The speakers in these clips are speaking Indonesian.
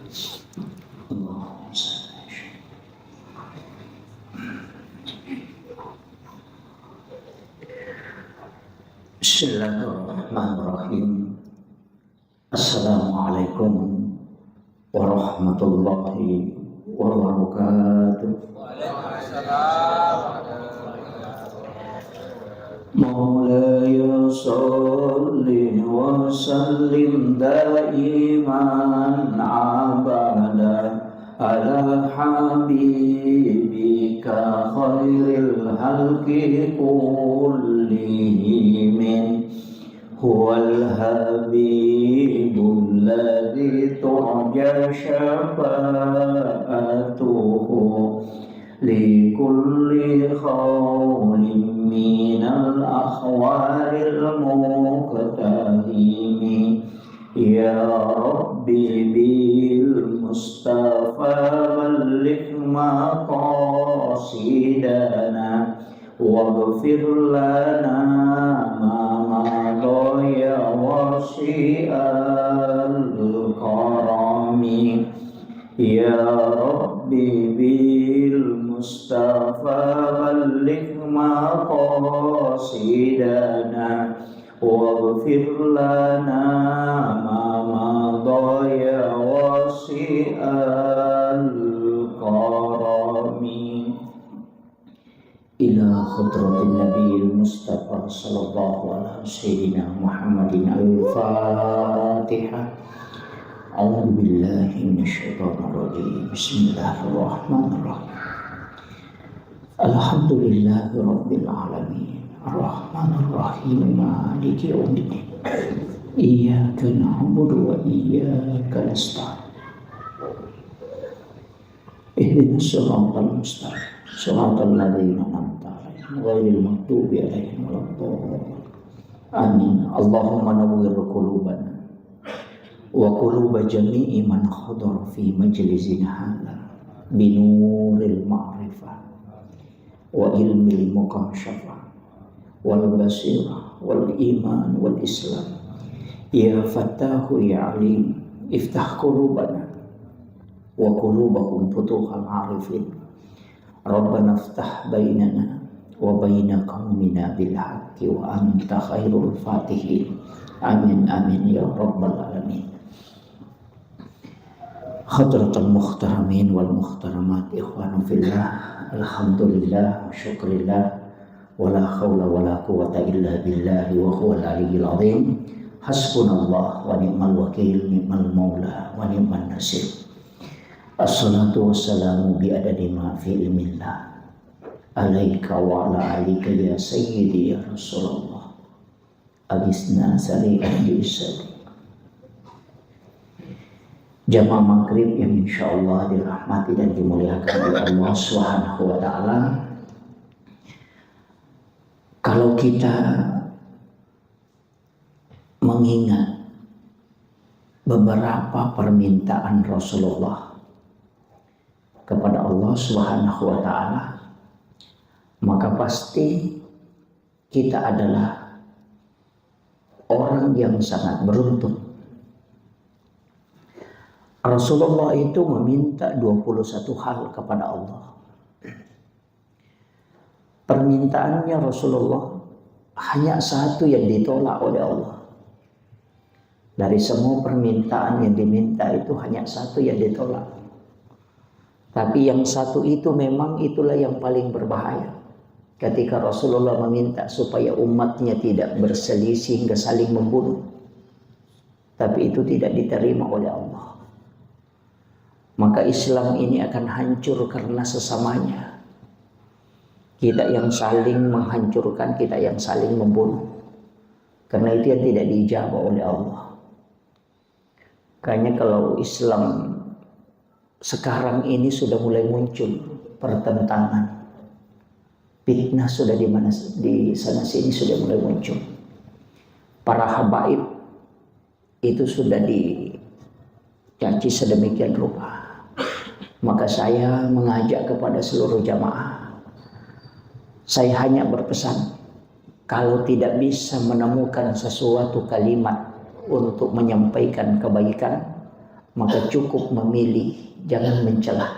Bismillahirrahmanirrahim. Assalamualaikum warahmatullahi wabarakatuh. Maulaya salli wa sallim daiman abada ala habibika khairil halqi kullihim huwal habibul ladzi turja syafa'atuhu li kulli khawlin minal akhwaril muqtahimi ya rabbi bil mustafa balligh maqasidana waghfir lana ma madaya wasi'al karami ya rabbi bil mustafa balligh maqasidana waghfir lana ma madaya wasi'al karami ila khadratin nabiyil mustafa sallallahu alaihi sayyidina Muhammadin al-fatihah. A'udzu billahi minasyaitonir rajim. Bismillahirrahmanirrahim. Alhamdulillahi rabbil alamin. Arrahmanir rahim. Maliki yaumiddin. Iyyaka na'budu wa iyyaka nasta'in. Ihdinas siratal mustaqim. Siratal ladzina an'amta 'alaihim ghairil maghdubi 'alaihim waladdallin. Amin. Allahumma nawwir qulubana wa quluba jami'i man hadara fi majlisina hadza binuril ma'rifah wa ilmil mukashafah wal basirah wal iman wal islam ya fattahu ya alim iftah qulubana wa qulubahum futuhal arifin rabbana iftah bainana wa baina qaumina bil haqqi wa anta khairul fatihin. Amin amin ya rabbal alamin. Hadratul muhtaramin wal muhtaramat ikhwanu fillah, alhamdulillah wa syukrillah wa la hawla wa la quwwata illa billahi wa huwal aliyyil azim. Hasbunallah wa ni'mal wakil, ni'mal maula wa ni'man nasir. Assalatu wassalamu bi adadi ma fi ilmillah alaika wa ala alika ya sayyidi ya Rasulullah abisna sari'an bi'isadi. Jamaah maghrib yang insyaallah dirahmati dan dimuliakan oleh Allah Subhanahu wa ta'ala. Kalau kita mengingat beberapa permintaan Rasulullah kepada Allah Subhanahu wa ta'ala, maka pasti kita adalah orang yang sangat beruntung. Rasulullah itu meminta 21 hal kepada Allah. Permintaannya Rasulullah hanya satu yang ditolak oleh Allah. Dari semua permintaan yang diminta itu hanya satu yang ditolak. Tapi yang satu itu memang itulah yang paling berbahaya. Ketika Rasulullah meminta supaya umatnya tidak berselisih hingga saling membunuh. Tapi itu tidak diterima oleh Allah. Maka Islam ini akan hancur karena sesamanya. Kita yang saling menghancurkan, kita yang saling membunuh. Karena itu yang tidak diijabah oleh Allah. Kayaknya kalau Islam sekarang ini sudah mulai muncul pertentangan. Fitnah sudah di sana sini sudah mulai muncul. Para habaib itu sudah dicaci sedemikian rupa. Maka saya mengajak kepada seluruh jamaah. Saya hanya berpesan, kalau tidak bisa menemukan sesuatu kalimat untuk menyampaikan kebaikan, maka cukup memilih, jangan mencela.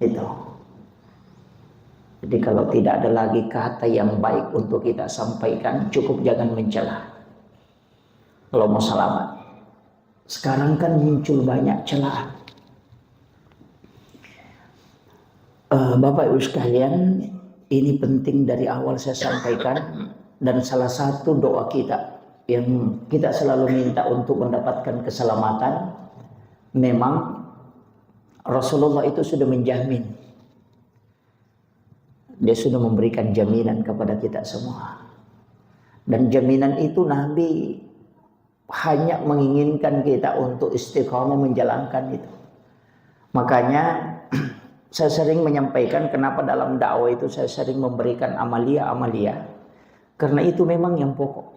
Itu. Jadi kalau tidak ada lagi kata yang baik untuk kita sampaikan, cukup jangan mencela. Kalau mau selamat. Sekarang kan muncul banyak celaan. Bapak Ibu sekalian, ini penting dari awal saya sampaikan, dan salah satu doa kita yang kita selalu minta untuk mendapatkan keselamatan, memang Rasulullah itu sudah menjamin, dia sudah memberikan jaminan kepada kita semua, dan jaminan itu Nabi hanya menginginkan kita untuk istiqomah menjalankan itu. Makanya saya sering menyampaikan kenapa dalam dakwah itu saya sering memberikan amalia-amalia, karena itu memang yang pokok.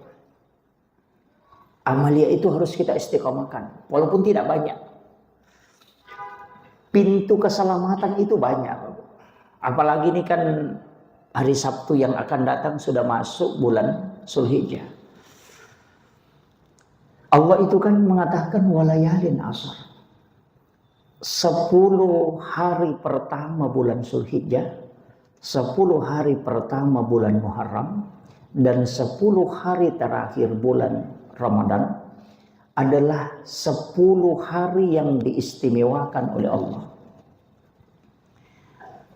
Amalia itu harus kita istiqomahkan, walaupun tidak banyak. Pintu keselamatan itu banyak. Apalagi ini kan hari Sabtu yang akan datang sudah masuk bulan Zulhijjah. Allah itu kan mengatakan walayalin asar. 10 hari pertama bulan Zulhijjah, 10 hari pertama bulan Muharram, dan 10 hari terakhir bulan Ramadan adalah 10 hari yang diistimewakan oleh Allah.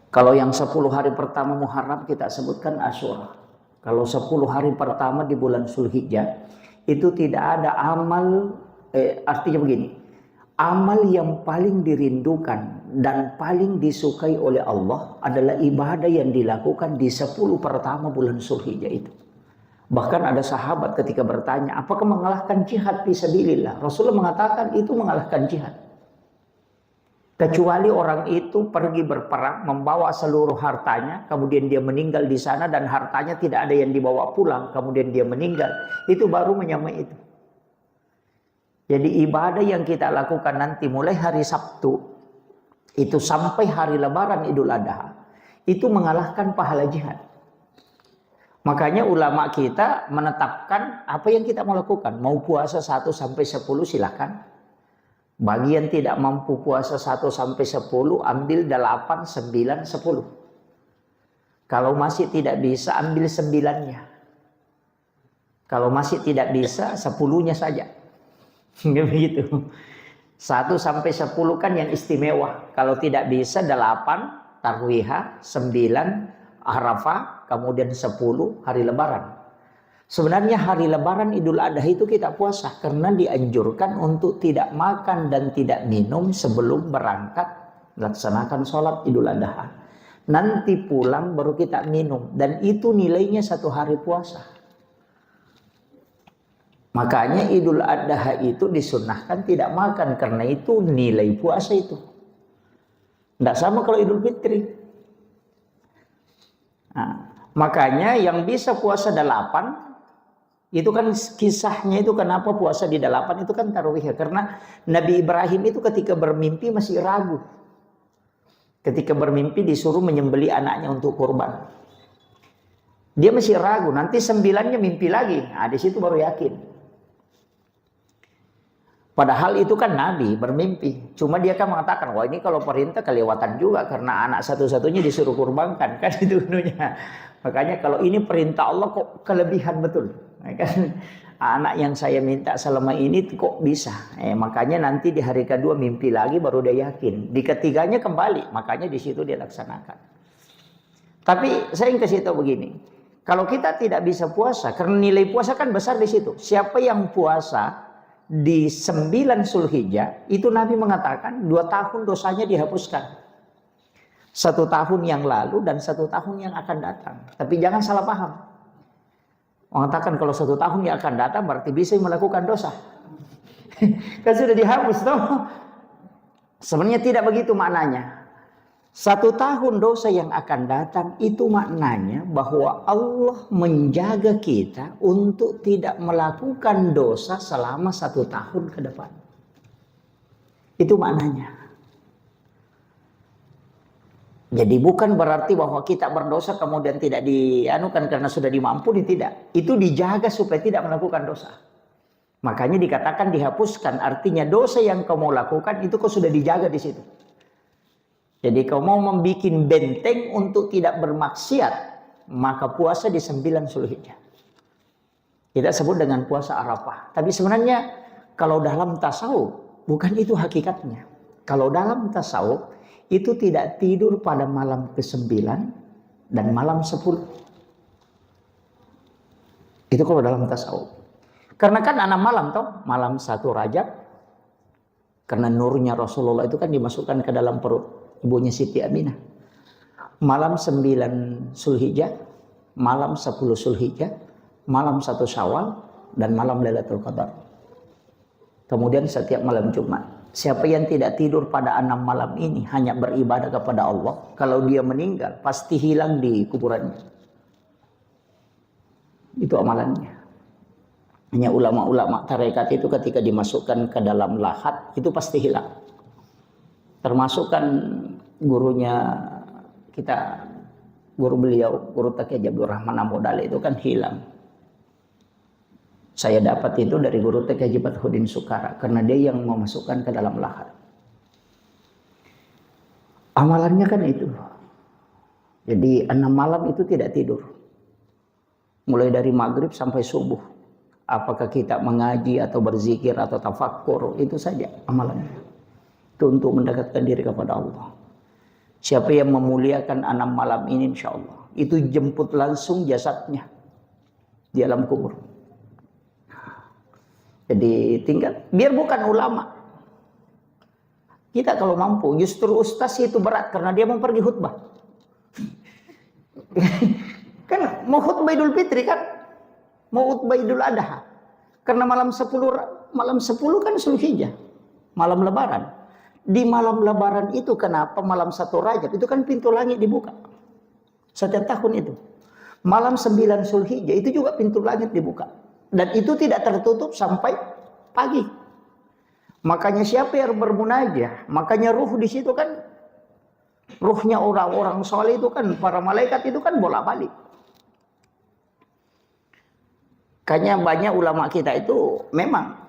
Kalau yang 10 hari pertama Muharram kita sebutkan Asyura. Kalau 10 hari pertama di bulan Zulhijjah itu tidak ada amal, artinya begini, amal yang paling dirindukan dan paling disukai oleh Allah adalah ibadah yang dilakukan di 10 pertama bulan Zulhijjah itu. Bahkan ada sahabat ketika bertanya, apakah mengalahkan jihad fisabilillah? Rasulullah mengatakan itu mengalahkan jihad. Kecuali orang itu pergi berperang, membawa seluruh hartanya, kemudian dia meninggal di sana dan hartanya tidak ada yang dibawa pulang, kemudian dia meninggal. Itu baru menyamai itu. Jadi ibadah yang kita lakukan nanti mulai hari Sabtu itu sampai hari Lebaran Idul Adha itu mengalahkan pahala jihad. Makanya ulama kita menetapkan apa yang kita mau lakukan. Mau puasa 1 sampai 10 silakan. Bagi yang tidak mampu puasa 1 sampai 10 ambil 8, 9, 10. Kalau masih tidak bisa ambil 9-nya. Kalau masih tidak bisa 10-nya saja. Begitu. 1 sampai 10 kan yang istimewa. Kalau tidak bisa 8 tarwihah, 9 Arafah, kemudian 10 hari Lebaran. Sebenarnya hari Lebaran Idul Adha itu kita puasa karena dianjurkan untuk tidak makan dan tidak minum sebelum berangkat laksanakan sholat Idul Adha. Nanti pulang baru kita minum dan itu nilainya 1 hari puasa. Makanya Idul Adha itu disunnahkan tidak makan karena itu nilai puasa itu. Tidak sama kalau Idul Fitri. Nah, makanya yang bisa puasa 8 itu kan kisahnya itu kenapa puasa di 8 itu kan tarawih ya. Karena Nabi Ibrahim itu ketika bermimpi masih ragu. Ketika bermimpi disuruh menyembelih anaknya untuk kurban. Dia masih ragu, nanti 9-nya mimpi lagi. Nah, di situ baru yakin. Padahal itu kan Nabi bermimpi. Cuma dia kan mengatakan, wah ini kalau perintah kelewatan juga karena anak satu-satunya disuruh kurbankan. Kan itu dulunya. Makanya kalau ini perintah Allah kok kelebihan betul. Kan anak yang saya minta selama ini kok bisa. Makanya nanti di hari kedua mimpi lagi baru dia yakin. Di ketiganya kembali. Makanya di situ dia laksanakan. Tapi saya ingin kasih tahu begini. Kalau kita tidak bisa puasa, karena nilai puasa kan besar di situ. Siapa yang puasa di 9 Zulhijjah itu Nabi mengatakan 2 tahun dosanya dihapuskan. 1 tahun yang lalu dan 1 tahun yang akan datang. Tapi jangan salah paham. Mengatakan kalau 1 tahun yang akan datang berarti bisa melakukan dosa. Kan sudah dihapus toh. Sebenarnya tidak begitu maknanya. 1 tahun dosa yang akan datang itu maknanya bahwa Allah menjaga kita untuk tidak melakukan dosa selama 1 tahun ke depan. Itu maknanya. Jadi bukan berarti bahwa kita berdosa kemudian tidak dianukan karena sudah dimampuni, tidak. Itu dijaga supaya tidak melakukan dosa. Makanya dikatakan dihapuskan, artinya dosa yang kau mau lakukan itu kau sudah dijaga di situ. Jadi kau mau membuat benteng untuk tidak bermaksiat, maka puasa di 9 Zulhijjah. Kita sebut dengan puasa Arafah. Tapi sebenarnya kalau dalam tasawuf bukan itu hakikatnya. Kalau dalam tasawuf itu tidak tidur pada malam ke-9 dan malam 10. Itu kalau dalam tasawuf. Karena kan 6 malam toh, malam 1 Rajab. Karena nurnya Rasulullah itu kan dimasukkan ke dalam perut ibunya Siti Aminah. Malam 9 Zulhijjah, malam 10 Zulhijjah, malam 1 Syawal, dan malam Lailatul Qadar. Kemudian setiap malam Jumat. Siapa yang tidak tidur pada 6 malam ini hanya beribadah kepada Allah, kalau dia meninggal pasti hilang di kuburannya. Itu amalannya. Hanya ulama-ulama tarekat itu ketika dimasukkan ke dalam lahat itu pasti hilang. Termasuk kan gurunya kita, guru beliau, Guru Taqi Abdul Rahman Amodali itu kan hilang. Saya dapat itu dari Guru Taqi Fathuddin Sukara karena dia yang memasukkan ke dalam lahat. Amalannya kan itu. Jadi 6 malam itu tidak tidur. Mulai dari maghrib sampai subuh. Apakah kita mengaji atau berzikir atau tafakkur, itu saja amalannya. Itu untuk mendekatkan diri kepada Allah. Siapa yang memuliakan 6 malam ini insya Allah, itu jemput langsung jasadnya di alam kubur. Jadi tinggal, biar bukan ulama. Kita kalau mampu, justru ustaz itu berat karena dia mau pergi khutbah. Kan mau khutbah Idul Fitri kan, mau khutbah Idul Adha. Karena malam 10 kan Zulhijjah, malam Lebaran. Di malam Lebaran itu kenapa malam 1 Rajab itu kan pintu langit dibuka setiap tahun itu. Malam 9 Zulhijjah itu juga pintu langit dibuka dan itu tidak tertutup sampai pagi. Makanya siapa yang bermunajah, makanya ruh di situ kan, ruhnya orang-orang soleh itu kan, para malaikat itu kan bolak-balik. Kayaknya banyak ulama kita itu memang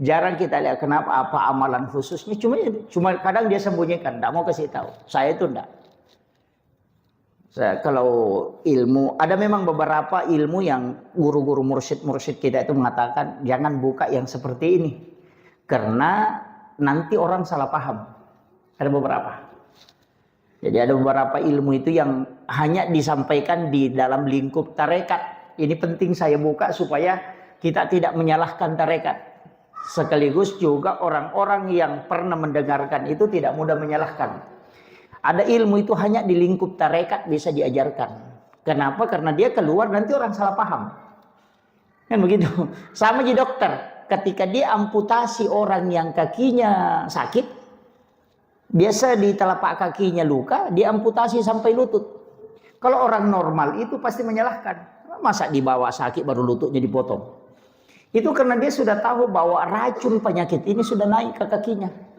jarang kita lihat kenapa apa amalan khususnya, cuma kadang dia sembunyikan, tidak mau kasih tahu. Saya itu tidak. Kalau ilmu, ada memang beberapa ilmu yang guru-guru mursyid kita itu mengatakan jangan buka yang seperti ini karena nanti orang salah paham. Ada beberapa. Jadi ada beberapa ilmu itu yang hanya disampaikan di dalam lingkup tarekat. Ini penting saya buka supaya kita tidak menyalahkan tarekat. Sekaligus juga orang-orang yang pernah mendengarkan itu tidak mudah menyalahkan. Ada ilmu itu hanya di lingkup tarekat bisa diajarkan. Kenapa? Karena dia keluar nanti orang salah paham. Kan begitu. Sama di dokter. Ketika dia amputasi orang yang kakinya sakit, biasa di telapak kakinya luka, dia amputasi sampai lutut. Kalau orang normal itu pasti menyalahkan. Masa dibawa sakit baru lututnya dipotong? Itu karena dia sudah tahu bahwa racun penyakit ini sudah naik ke kakinya.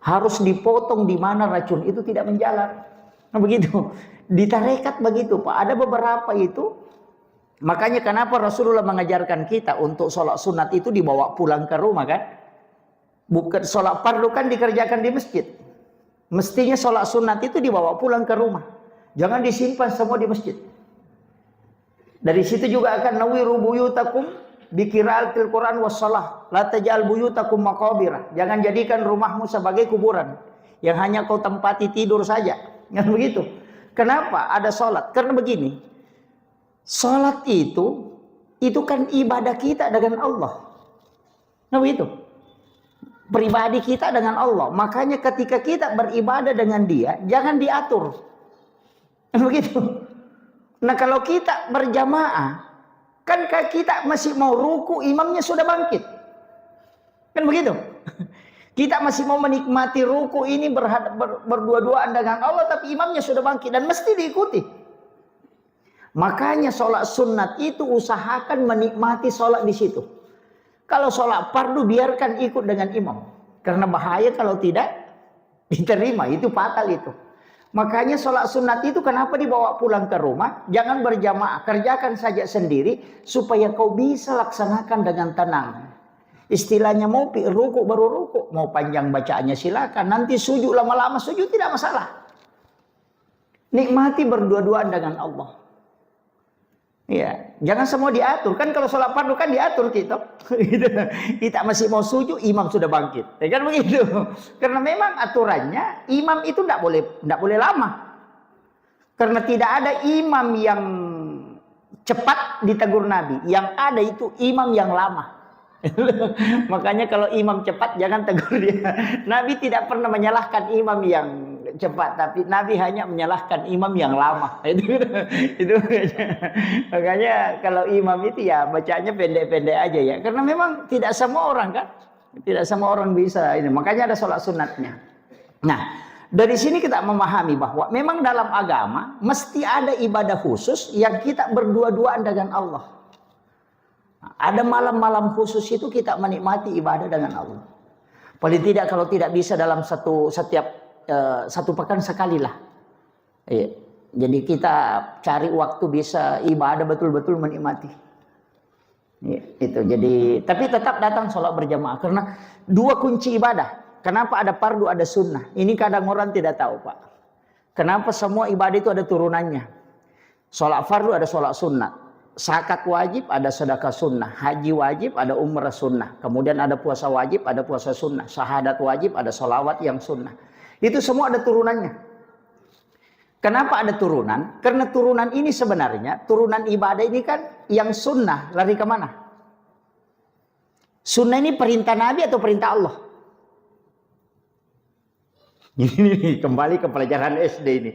Harus dipotong di mana racun itu tidak menjalar. Nah begitu. Di tarekat begitu Pak. Ada beberapa itu. Makanya kenapa Rasulullah mengajarkan kita untuk sholat sunat itu dibawa pulang ke rumah kan. Bukan sholat fardu kan dikerjakan di masjid. Mestinya sholat sunat itu dibawa pulang ke rumah. Jangan disimpan semua di masjid. Dari situ juga akan nawiru buyutakum bikiraatil Quran wassalah. La taj'al buyutakum maqabira. Jangan jadikan rumahmu sebagai kuburan yang hanya kau tempati tidur saja. Kan begitu. Kenapa ada sholat? Karena begini. Sholat itu kan ibadah kita dengan Allah. Nah begitu. Pribadi kita dengan Allah. Makanya ketika kita beribadah dengan Dia, jangan diatur. Kan begitu. Nah kalau kita berjamaah, kan kita masih mau ruku, imamnya sudah bangkit. Kan begitu. Kita masih mau menikmati ruku ini berdua-duaan dengan Allah, tapi imamnya sudah bangkit dan mesti diikuti. Makanya sholat sunat itu usahakan menikmati sholat di situ. Kalau sholat fardu biarkan ikut dengan imam. Karena bahaya kalau tidak diterima, itu fatal itu. Makanya sholat sunat itu kenapa dibawa pulang ke rumah? Jangan berjamaah, kerjakan saja sendiri supaya kau bisa laksanakan dengan tenang. Istilahnya mau ruku baru ruku, mau panjang bacaannya silakan. Nanti sujud lama-lama sujud tidak masalah. Nikmati berdua-duaan dengan Allah. Ya, jangan semua diatur. Kan kalau sholat fardu kan diatur kita. Kita masih mau sujud, imam sudah bangkit. Ya kan begitu. Karena memang aturannya imam itu tidak boleh lama. Karena tidak ada imam yang cepat ditegur Nabi. Yang ada itu imam yang lama. Makanya kalau imam cepat jangan tegur dia. Nabi tidak pernah menyalahkan imam yang cepat, tapi Nabi hanya menyalahkan imam yang lama. Itu makanya kalau imam itu ya bacanya pendek-pendek aja ya, karena memang tidak semua orang kan, tidak semua orang bisa ini. Makanya ada sholat sunatnya. Nah, dari sini kita memahami bahwa memang dalam agama mesti ada ibadah khusus yang kita berdua-duaan dengan Allah. Ada malam-malam khusus itu kita menikmati ibadah dengan Allah. Paling tidak kalau tidak bisa dalam satu pekan sekali lah. Iya. Jadi kita cari waktu bisa ibadah betul-betul menikmati. Iya, itu. Jadi tapi tetap datang sholat berjamaah karena dua kunci ibadah. Kenapa ada fardu ada sunnah? Ini kadang orang tidak tahu, Pak. Kenapa semua ibadah itu ada turunannya? Sholat fardu ada sholat sunnah. Zakat wajib ada sedekah sunnah, haji wajib ada umrah sunnah, kemudian ada puasa wajib ada puasa sunnah, syahadat wajib ada sholawat yang sunnah. Itu semua ada turunannya. Kenapa ada turunan? Karena turunan ini sebenarnya turunan ibadah ini kan yang sunnah lari ke mana? Sunnah ini perintah Nabi atau perintah Allah? Ini kembali ke pelajaran SD ini.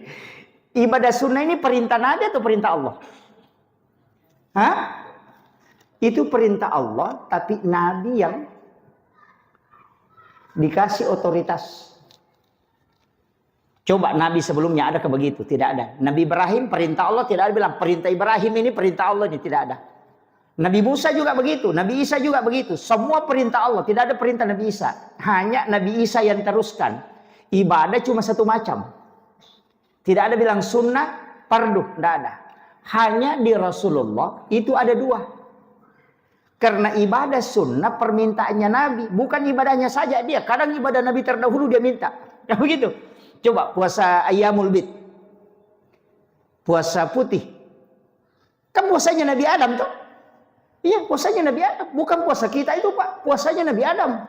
Ibadah sunnah ini perintah Nabi atau perintah Allah? Hah? Itu perintah Allah, tapi Nabi yang dikasih otoritas. Coba Nabi sebelumnya ada begitu? Tidak ada. Nabi Ibrahim perintah Allah tidak ada bilang perintah Ibrahim ini perintah Allah ini, tidak ada. Nabi Musa juga begitu, Nabi Isa juga begitu. Semua perintah Allah, tidak ada perintah Nabi Isa. Hanya Nabi Isa yang teruskan. Ibadah cuma satu macam. Tidak ada bilang sunnah, fardu, tidak ada. Hanya di Rasulullah itu ada dua. Karena ibadah sunnah permintaannya Nabi, bukan ibadahnya saja dia. Kadang ibadah Nabi terdahulu dia minta. Ya begitu. Coba puasa Ayyamul Bid. Puasa putih. Kan puasanya Nabi Adam tuh. Iya, puasanya Nabi Adam. Bukan puasa kita itu, Pak. Puasanya Nabi Adam.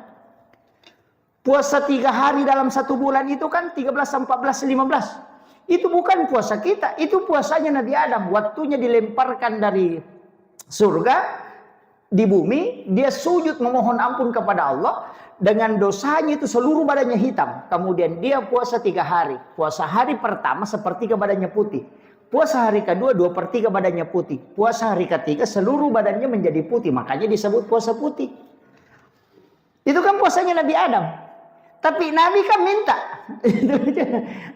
Puasa 3 hari dalam 1 bulan itu kan 13, 14, 15. Itu bukan puasa kita, itu puasanya Nabi Adam. Waktunya dilemparkan dari surga di bumi, dia sujud memohon ampun kepada Allah. Dengan dosanya itu seluruh badannya hitam. Kemudian dia puasa 3 hari. Puasa hari pertama sepertiga badannya putih. Puasa hari kedua 2/3 badannya putih. Puasa hari ketiga seluruh badannya menjadi putih. Makanya disebut puasa putih. Itu kan puasanya Nabi Adam. Tapi Nabi kan minta.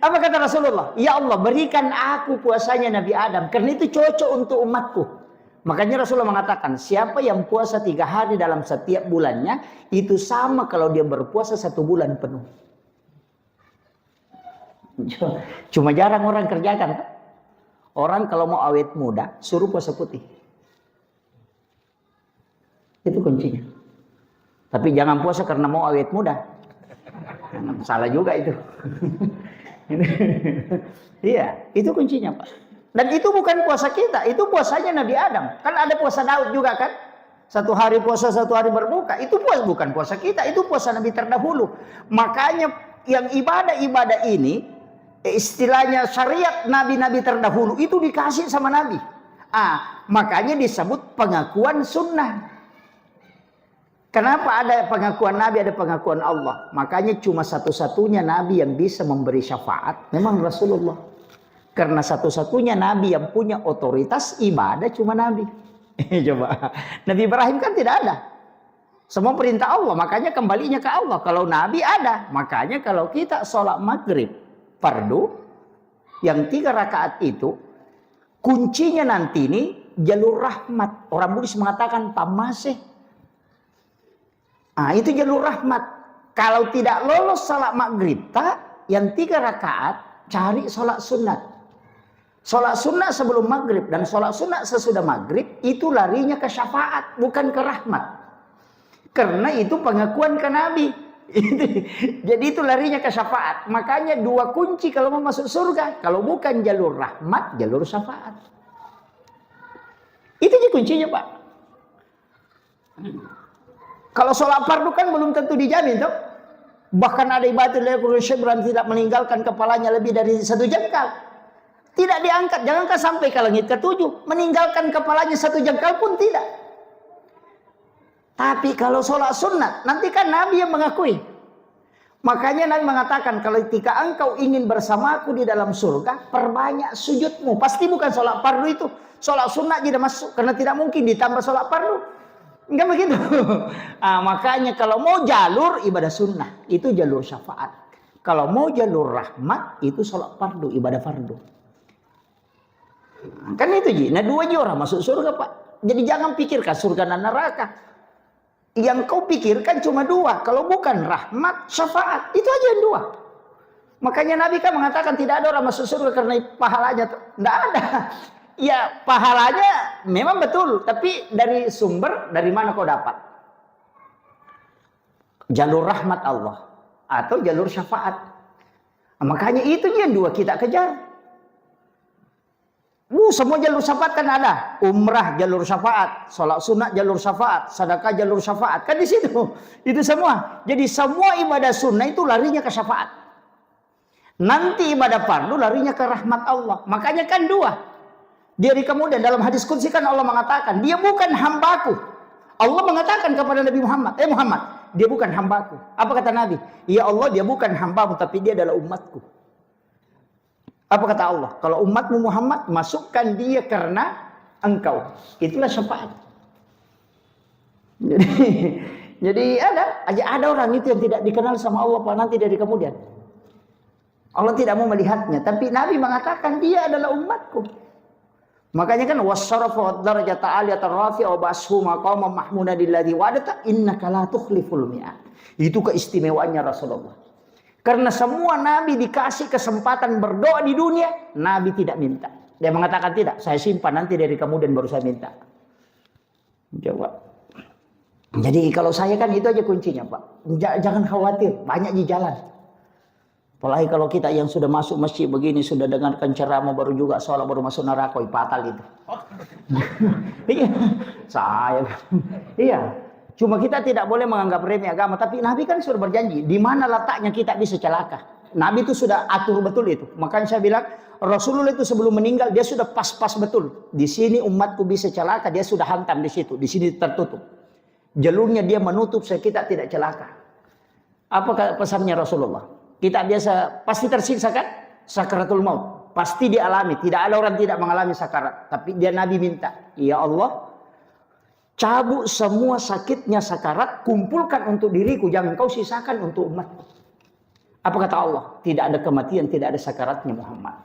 Apa kata Rasulullah? Ya Allah, berikan aku puasanya Nabi Adam. Karena itu cocok untuk umatku. Makanya Rasulullah mengatakan, siapa yang puasa 3 hari dalam setiap bulannya, itu sama kalau dia berpuasa 1 bulan penuh. Cuma jarang orang kerjakan. Orang kalau mau awet muda, suruh puasa putih. Itu kuncinya. Tapi jangan puasa karena mau awet muda. Salah juga itu. Iya, itu kuncinya, Pak. Dan itu bukan puasa kita, itu puasanya Nabi Adam. Kan ada puasa Daud juga kan? 1 hari puasa, 1 hari berbuka. Itu bukan puasa kita, itu puasa Nabi terdahulu. Makanya yang ibadah-ibadah ini, istilahnya syariat Nabi-Nabi terdahulu itu dikasih sama Nabi. Makanya disebut pengakuan sunnah. Kenapa ada pengakuan Nabi, ada pengakuan Allah? Makanya cuma satu-satunya Nabi yang bisa memberi syafaat memang Rasulullah. Karena satu-satunya Nabi yang punya otoritas ibadah cuma Nabi. Coba. Nabi Ibrahim kan tidak ada. Semua perintah Allah, makanya kembalinya ke Allah. Kalau Nabi ada, makanya kalau kita sholat maghrib fardu yang 3 rakaat itu, kuncinya nanti ini jalur rahmat. Orang Buddhis mengatakan pamaseh. Itu jalur rahmat. Kalau tidak lolos salat maghrib yang 3 rakaat, cari sholat sunat. Sholat sunat sebelum maghrib dan sholat sunat sesudah maghrib itu larinya ke syafaat, bukan ke rahmat. Karena itu pengakuan ke Nabi. Jadi itu larinya ke syafaat. Makanya dua kunci kalau mau masuk surga. Kalau bukan jalur rahmat, jalur syafaat. Itu aja kuncinya, Pak. Kalau sholat fardu kan belum tentu dijamin, toh. Bahkan ada ibadah tidak meninggalkan kepalanya lebih dari 1 jengkal. Tidak diangkat, jangankan sampai ke langit ke-7. Meninggalkan kepalanya 1 jengkal pun tidak. Tapi kalau sholat sunat, nanti kan Nabi yang mengakui. Makanya Nabi mengatakan, kalau ketika engkau ingin bersamaku di dalam surga, perbanyak sujudmu. Pasti bukan sholat fardu itu. Sholat sunat tidak masuk, karena tidak mungkin ditambah sholat fardu. Enggak begitu. Makanya kalau mau jalur ibadah sunnah, itu jalur syafaat. Kalau mau jalur rahmat, itu sholat fardu, ibadah fardu. Kan itu ji. Nah 2 orang masuk surga, Pak. Jadi jangan pikirkan surga dan neraka. Yang kau pikirkan cuma 2. Kalau bukan rahmat, syafaat. Itu aja yang 2. Makanya Nabi kan mengatakan tidak ada orang masuk surga karena pahalanya. Tidak ada. Ya pahalanya memang betul. Tapi dari sumber, dari mana kau dapat? Jalur rahmat Allah. Atau jalur syafaat. Makanya itu yang 2 kita kejar. Semua jalur syafaat kan ada. Umrah jalur syafaat, sholat sunat jalur syafaat, sedekah jalur syafaat. Kan di situ. Itu semua. Jadi semua ibadah sunnah itu larinya ke syafaat. Nanti ibadah fardu larinya ke rahmat Allah. Makanya kan 2. Dari kemudian dalam hadis qudsi kan Allah mengatakan, dia bukan hambaku. Allah mengatakan kepada Nabi Muhammad, Muhammad, dia bukan hambaku. Apa kata Nabi? Ya Allah, dia bukan hambamu, tapi dia adalah umatku. Apa kata Allah? Kalau umatmu Muhammad, masukkan dia karena engkau. Itulah syafaat. Jadi ada orang itu yang tidak dikenal sama Allah nanti dari kemudian. Allah tidak mau melihatnya, tapi Nabi mengatakan dia adalah umatku. Makanya kan wasyarafa darajata aliyata rafi'a wa bashu maqama mahmudan alladhi wa'adata innaka la tukhliful mi'ad. Itu keistimewaannya Rasulullah. Karena semua Nabi dikasih kesempatan berdoa di dunia, Nabi tidak minta. Dia mengatakan tidak, saya simpan nanti dari kemudian baru saya minta. Coba. Jadi kalau saya kan itu aja kuncinya, Pak. Jangan khawatir, banyak di jalan. Apalagi kalau kita yang sudah masuk masjid begini, sudah dengarkan ceramah baru juga sholat baru masuk neraka, fatal itu. Iya, saya. Iya. Cuma kita tidak boleh menganggap remeh agama. Tapi Nabi kan sudah berjanji. Di mana letaknya kita bisa celaka. Nabi itu sudah atur betul itu. Makanya saya bilang. Rasulullah itu sebelum meninggal. Dia sudah pas-pas betul. Di sini umatku bisa celaka. Dia sudah hantam di situ. Di sini tertutup. Jalurnya dia menutup. Supaya kita tidak celaka. Apa pesannya Rasulullah? Kita biasa. Pasti tersiksa kan? Sakaratul maut. Pasti dialami. Tidak ada orang tidak mengalami sakarat. Tapi dia Nabi minta. Ya Allah. Cabut semua sakitnya sakarat, kumpulkan untuk diriku, jangan kau sisakan untuk umatku. Apa kata Allah? Tidak ada kematian, tidak ada sakaratnya Muhammad.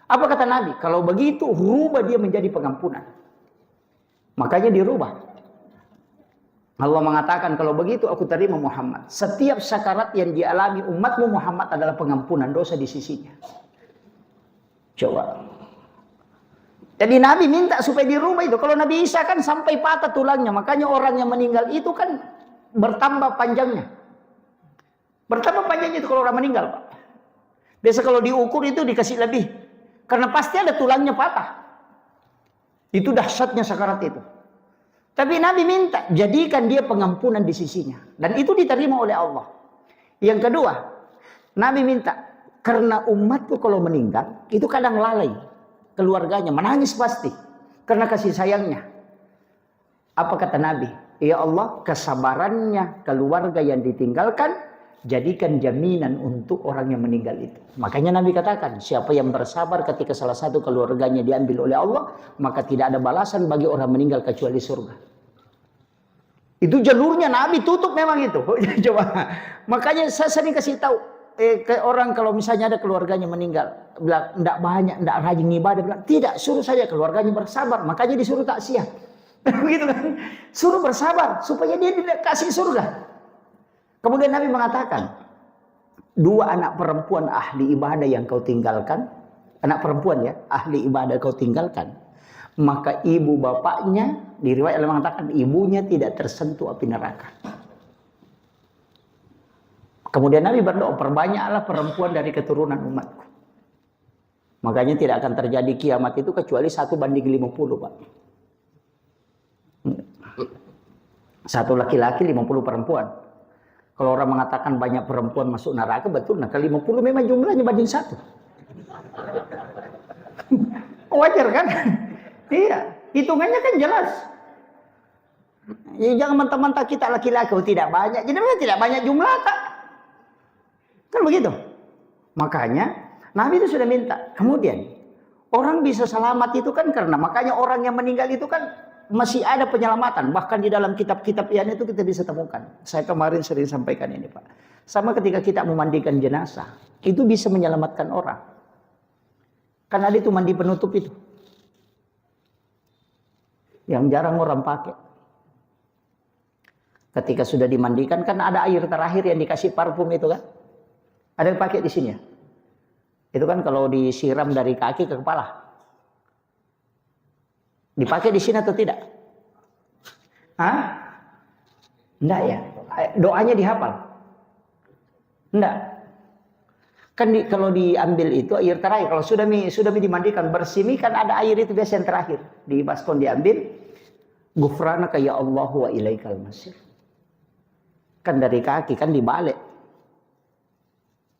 Apa kata Nabi? Kalau begitu, rubah dia menjadi pengampunan. Makanya dirubah. Allah mengatakan, kalau begitu aku terima Muhammad. Setiap sakarat yang dialami umatmu Muhammad adalah pengampunan dosa di sisinya. Coba. Jadi Nabi minta supaya dirubah itu. Kalau Nabi Isa kan sampai patah tulangnya. Makanya orang yang meninggal itu kan bertambah panjangnya. Bertambah panjangnya itu kalau orang meninggal, Pak. Biasa kalau diukur itu dikasih lebih. Karena pasti ada tulangnya patah. Itu dahsyatnya sakarat itu. Tapi Nabi minta, jadikan dia pengampunan di sisinya. Dan itu diterima oleh Allah. Yang kedua, Nabi minta, karena umatku kalau meninggal, itu kadang lalai. Keluarganya menangis pasti karena kasih sayangnya. Apa kata Nabi? Ya Allah, kesabarannya keluarga yang ditinggalkan jadikan jaminan untuk orang yang meninggal itu. Makanya Nabi katakan, siapa yang bersabar ketika salah satu keluarganya diambil oleh Allah, maka tidak ada balasan bagi orang meninggal kecuali surga. Itu jalurnya Nabi tutup memang itu. Coba. Makanya saya sering kasih tahu ke orang kalau misalnya ada keluarganya meninggal, bilang enggak banyak, enggak rajin ibadah, bilang tidak, suruh saja keluarganya bersabar, makanya disuruh taksiah. Begitu kan? Suruh bersabar supaya dia tidak kasih surga. Kemudian Nabi mengatakan, dua anak perempuan ahli ibadah yang kau tinggalkan, anak perempuan ya, ahli ibadah kau tinggalkan, maka ibu bapaknya, di riwayat Allah mengatakan ibunya tidak tersentuh api neraka. Kemudian Nabi berdoa, perbanyaklah perempuan dari keturunan umatku. Makanya tidak akan terjadi kiamat itu kecuali 1:50, Pak. Satu laki-laki 50 perempuan. Kalau orang mengatakan banyak perempuan masuk neraka, betul. Nah, ke 50 memang jumlahnya banding 1. Wajar kan? Iya, hitungannya kan jelas. Ya, jangan mentah-mentah kita laki-laki tidak banyak. Jadi memang tidak banyak jumlah tak? Kan begitu. Makanya Nabi itu sudah minta. Kemudian orang bisa selamat itu kan karena makanya orang yang meninggal itu kan masih ada penyelamatan. Bahkan di dalam kitab-kitab yang itu kita bisa temukan. Saya kemarin sering sampaikan ini, Pak. Sama ketika kita memandikan jenazah, itu bisa menyelamatkan orang. Karena ada itu mandi penutup itu. Yang jarang orang pakai. Ketika sudah dimandikan kan ada air terakhir yang dikasih parfum itu kan. Ada yang pakai di sini ya. Itu kan kalau disiram dari kaki ke kepala. Dipakai di sini atau tidak? Hah? Enggak ya. Doanya dihafal? Enggak. Kan kalau diambil itu air terakhir. Kalau sudah dimandikan bersih kan ada air itu biasa yang terakhir. Di baskom diambil. Ghufranaka ya Allah wa ilaikal masir. Kan dari kaki kan dibalik.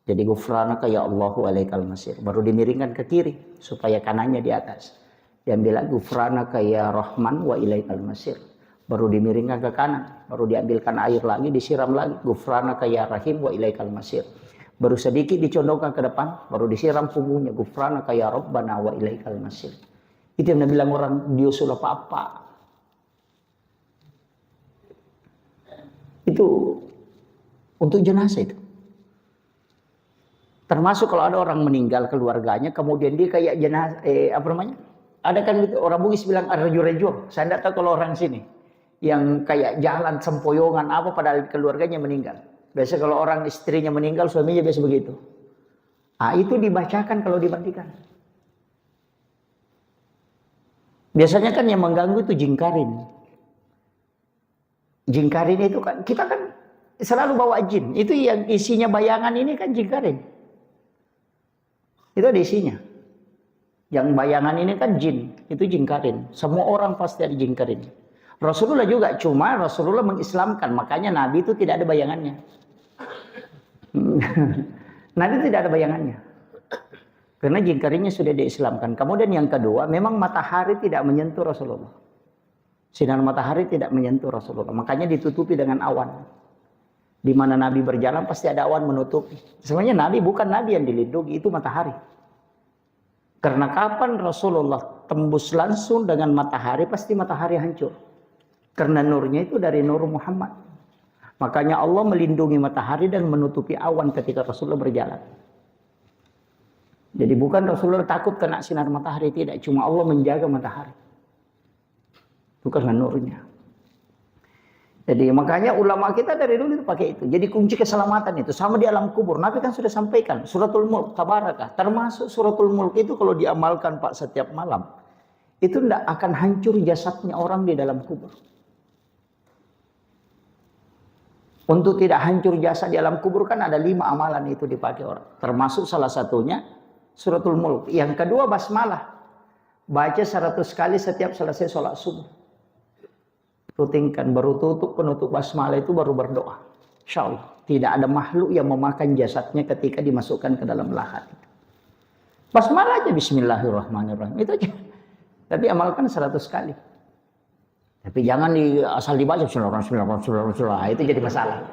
Jadi ghufranaka ya Allah wa ilaikal masir. Baru dimiringkan ke kiri supaya kanannya di atas. Diambil lagi ghufranaka ya Rahman wa ilaikal masir. Baru dimiringkan ke kanan, baru diambilkan air lagi, disiram lagi ghufranaka ya Rahim wa ilaikal masir. Baru sedikit dicondongkan ke depan, baru disiram punggungnya ghufranaka ya Rabbana wa ilaikal masir. Itu yang bilang orang dia sudah apa-apa. Itu untuk jenazah itu. Termasuk kalau ada orang meninggal keluarganya, kemudian dia kayak jenazah, apa namanya? Ada kan orang Bugis bilang rejo-rejo. Saya tidak tahu kalau orang sini yang kayak jalan sempoyongan apa padahal keluarganya meninggal. Biasa kalau orang istrinya meninggal, suaminya biasa begitu. Ah, itu dibacakan kalau dimandikan. Biasanya kan yang mengganggu itu jingkarin. Jingkarin itu kan kita kan selalu bawa jin. Itu yang isinya bayangan ini kan jingkarin. Itu ada isinya. Yang bayangan ini kan jin, itu jingkarin. Semua orang pasti ada jingkarin. Rasulullah juga, cuma Rasulullah mengislamkan, makanya Nabi itu tidak ada bayangannya. Nabi tidak ada bayangannya. Karena jingkarinnya sudah diislamkan. Kemudian yang kedua, memang matahari tidak menyentuh Rasulullah. Sinar matahari tidak menyentuh Rasulullah. Makanya ditutupi dengan awan. Di mana Nabi berjalan pasti ada awan menutupi. Sebenarnya Nabi bukan Nabi yang dilindungi, itu matahari. Karena kapan Rasulullah tembus langsung dengan matahari, pasti matahari hancur. Karena nurnya itu dari nur Muhammad. Makanya Allah melindungi matahari dan menutupi awan ketika Rasulullah berjalan. Jadi bukan Rasulullah takut kena sinar matahari, tidak. Cuma Allah menjaga matahari. Itu karena nurnya. Jadi makanya ulama kita dari dulu itu pakai itu. Jadi kunci keselamatan itu sama di alam kubur. Nabi kan sudah sampaikan suratul mulk tabarakah. Termasuk suratul mulk itu kalau diamalkan Pak setiap malam, itu tidak akan hancur jasadnya orang di dalam kubur. Untuk tidak hancur jasad di alam kubur kan ada 5 amalan itu dipakai orang. Termasuk salah satunya suratul mulk. Yang kedua basmalah. Baca 100 kali setiap selesai sholat subuh. Rutinkan, baru penutup basmalah itu baru berdoa. Insya Allah tidak ada makhluk yang memakan jasadnya ketika dimasukkan ke dalam lahat. Basmalah aja bismillahirrahmanirrahim. Itu aja. Tapi amalkan 100 kali. Tapi jangan asal dibaca bismillahirrahmanirrahim. Itu jadi masalah.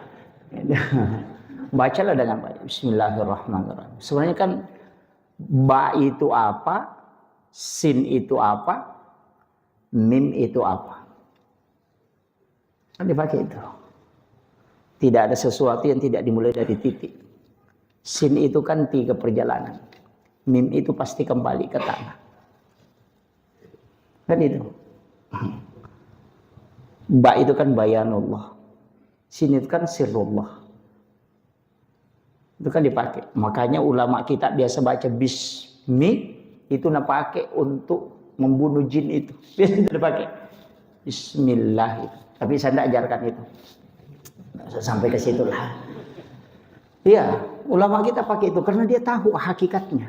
Bacalah dengan baik. Bismillahirrahmanirrahim. Sebenarnya kan ba itu apa? Sin itu apa? Mim itu apa? Kan dipakai itu. Tidak ada sesuatu yang tidak dimulai dari titik. Sin itu kan 3 perjalanan. Mim itu pasti kembali ke tanah. Kan itu. Ba itu kan bayanullah. Sin itu kan sirrullah. Itu kan dipakai. Makanya ulama kita biasa baca bismi itu pakai untuk membunuh jin itu. Biasa itu dipakai. Bismillah itu. Tapi saya tidak ajarkan itu. Sampai ke situ lah. Iya, ulama kita pakai itu karena dia tahu hakikatnya.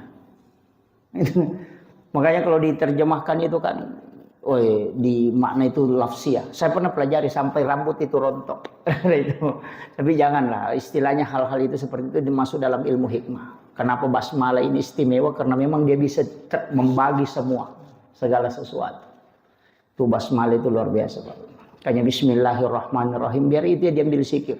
Makanya kalau diterjemahkan itu kan, di makna itu lafsiah. Saya pernah pelajari sampai rambut itu rontok. Itu. Tapi janganlah, istilahnya hal-hal itu seperti itu dimasuk dalam ilmu hikmah. Kenapa basmalah ini istimewa? Karena memang dia bisa membagi semua, segala sesuatu. Itu basmalah itu luar biasa, Pak. Makanya Bismillahirrahmanirrahim, biar itu dia ambil zikir.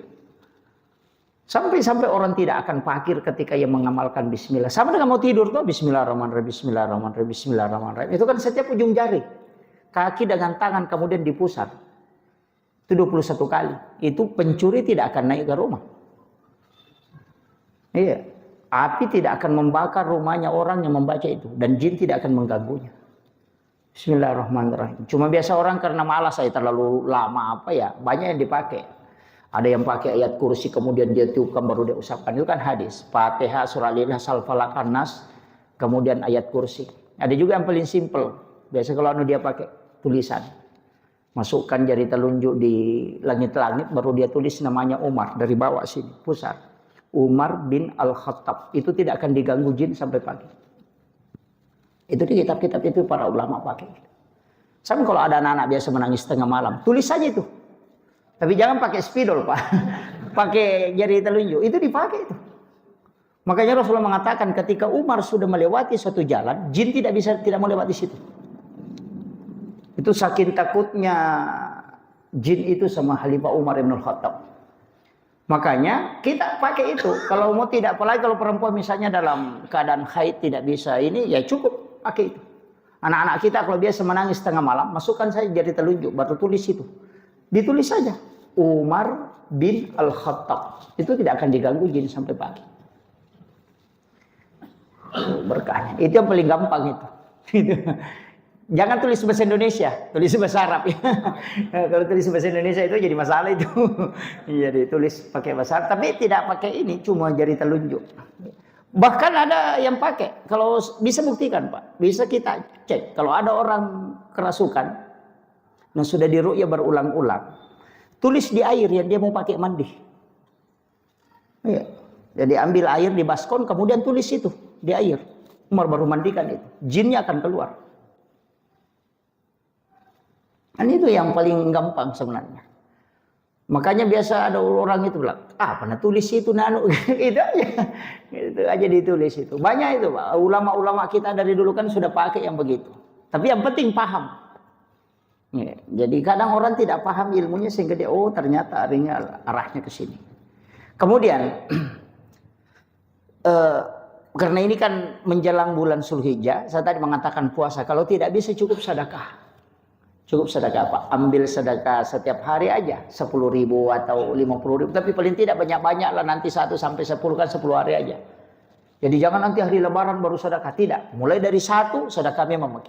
Sampai orang tidak akan fakir ketika ia mengamalkan bismillah. Sama dengan mau tidur tuh bismillahirrahmanirrahim, bismillahirrahmanirrahim, bismillahirrahmanirrahim. Itu kan setiap ujung jari. Kaki dengan tangan kemudian dipusat. Itu 21 kali. Itu pencuri tidak akan naik ke rumah. Iya. Api tidak akan membakar rumahnya orang yang membaca itu. Dan jin tidak akan mengganggunya. Bismillahirrahmanirrahim. Cuma biasa orang karena malas saya terlalu lama banyak yang dipakai. Ada yang pakai ayat kursi kemudian dia tiupkan baru dia usapkan. Itu kan hadis. Fatihah, surah Al-Ikhlas, Al-Falaq, An-Nas, kemudian ayat kursi. Ada juga yang paling simple. Biasa kalau dia pakai tulisan. Masukkan jari telunjuk di langit-langit baru dia tulis namanya Umar dari bawah sini, pusat. Umar bin Al-Khattab. Itu tidak akan diganggu jin sampai pagi. Itu di kitab-kitab itu para ulama pakai. Sama kalau ada anak-anak biasa menangis tengah malam, tulis saja itu. Tapi jangan pakai spidol, Pak. Pakai jari telunjuk. Itu dipakai itu. Makanya Rasulullah mengatakan ketika Umar sudah melewati suatu jalan, jin tidak melewati situ. Itu saking takutnya jin itu sama Khalifah Umar bin Khattab. Makanya kita pakai itu. Kalau mau tidak, apalagi kalau perempuan misalnya dalam keadaan haid tidak bisa ini, ya cukup pakai itu. Anak-anak kita kalau biasa menangis tengah malam, masukkan saja jari telunjuk, baru tulis itu. Ditulis saja Umar bin Al-Khattab. Itu tidak akan diganggu jin sampai pagi. Berkahnya. Itu yang paling gampang itu. Jangan tulis bahasa Indonesia, tulis bahasa Arab ya. Kalau tulis bahasa Indonesia itu jadi masalah itu. Iya, ditulis pakai bahasa Arab, tapi tidak pakai ini, cuma jari telunjuk. Bahkan ada yang pakai. Kalau bisa buktikan, Pak. Bisa kita cek. Kalau ada orang kerasukan nah sudah diruqyah berulang-ulang, tulis di air yang dia mau pakai mandi. Iya. Jadi ambil air di baskom, kemudian tulis itu di air. Umar baru mandikan itu, jinnya akan keluar. Dan itu yang paling gampang sebenarnya. Makanya biasa ada orang itu bilang, pernah tulis itu nanu, itu aja ditulis itu. Banyak itu, Pak. Ulama-ulama kita dari dulu kan sudah pakai yang begitu. Tapi yang penting paham. Ya, jadi kadang orang tidak paham ilmunya sehingga dia ternyata arahnya ke sini. Kemudian karena ini kan menjelang bulan Zulhijjah, saya tadi mengatakan puasa. Kalau tidak bisa cukup sedekah. Cukup sedekah apa? Ambil sedekah setiap hari aja 10.000 atau 50.000. Tapi paling tidak banyak-banyak lah, nanti 1 sampai 10 kan 10 hari aja. Jadi jangan nanti hari lebaran baru sedekah. Tidak. Mulai dari 1 sedekah memang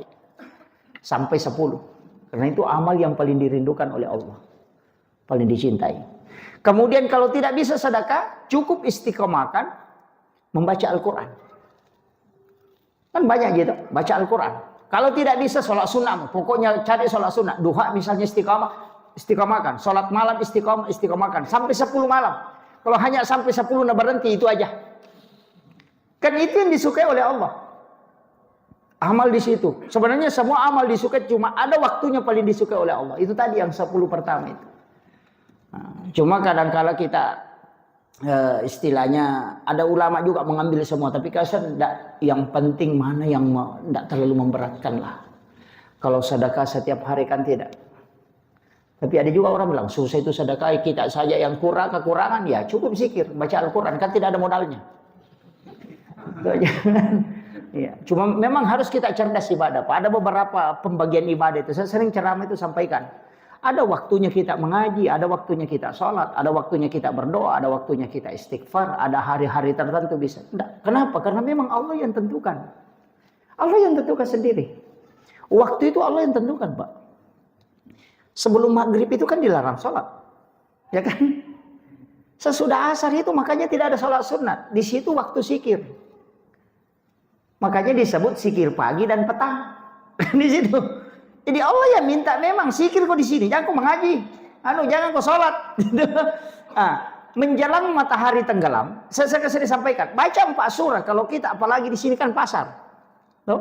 sampai 10. Karena itu amal yang paling dirindukan oleh Allah. Paling dicintai. Kemudian kalau tidak bisa sedekah, cukup istiqomahkan membaca Al-Quran. Kan banyak gitu, baca Al-Quran. Kalau tidak bisa sholat sunnah, pokoknya cari sholat sunnah. Duha misalnya istiqomahkan. Sholat malam istiqomahkan. Sampai 10 malam. Kalau hanya sampai 10 berhenti itu aja. Kan itu yang disukai oleh Allah. Amal di situ. Sebenarnya semua amal disukai, cuma ada waktunya paling disukai oleh Allah. Itu tadi yang 10 pertama itu. Cuma kadang-kala kita istilahnya ada ulama juga mengambil semua, tapi kasar yang penting mana yang tidak terlalu memberatkan lah. Kalau sedekah setiap hari kan tidak. Tapi ada juga orang bilang susah itu sedekah, kita saja yang kekurangan ya cukup zikir, baca Al-Quran kan tidak ada modalnya. Itu aja. Ya, cuma memang harus kita cerdas ibadah, Pak. Ada beberapa pembagian ibadah itu. Saya sering ceramah itu sampaikan. Ada waktunya kita mengaji, ada waktunya kita sholat, ada waktunya kita berdoa, ada waktunya kita istighfar, ada hari-hari tertentu bisa. Enggak. Kenapa? Karena memang Allah yang tentukan. Allah yang tentukan sendiri. Waktu itu Allah yang tentukan, Pak. Sebelum maghrib itu kan dilarang sholat. Ya kan? Sesudah asar itu makanya tidak ada sholat sunat. Di situ waktu zikir. Makanya disebut zikir pagi dan petang. Di situ. Jadi Allah yang minta memang zikir kok di sini. Jangan kau mengaji. Jangan kau sholat. Menjelang matahari tenggelam, saya sampaikan, baca 4 surah. Kalau kita apalagi di sini kan pasar. Tuh.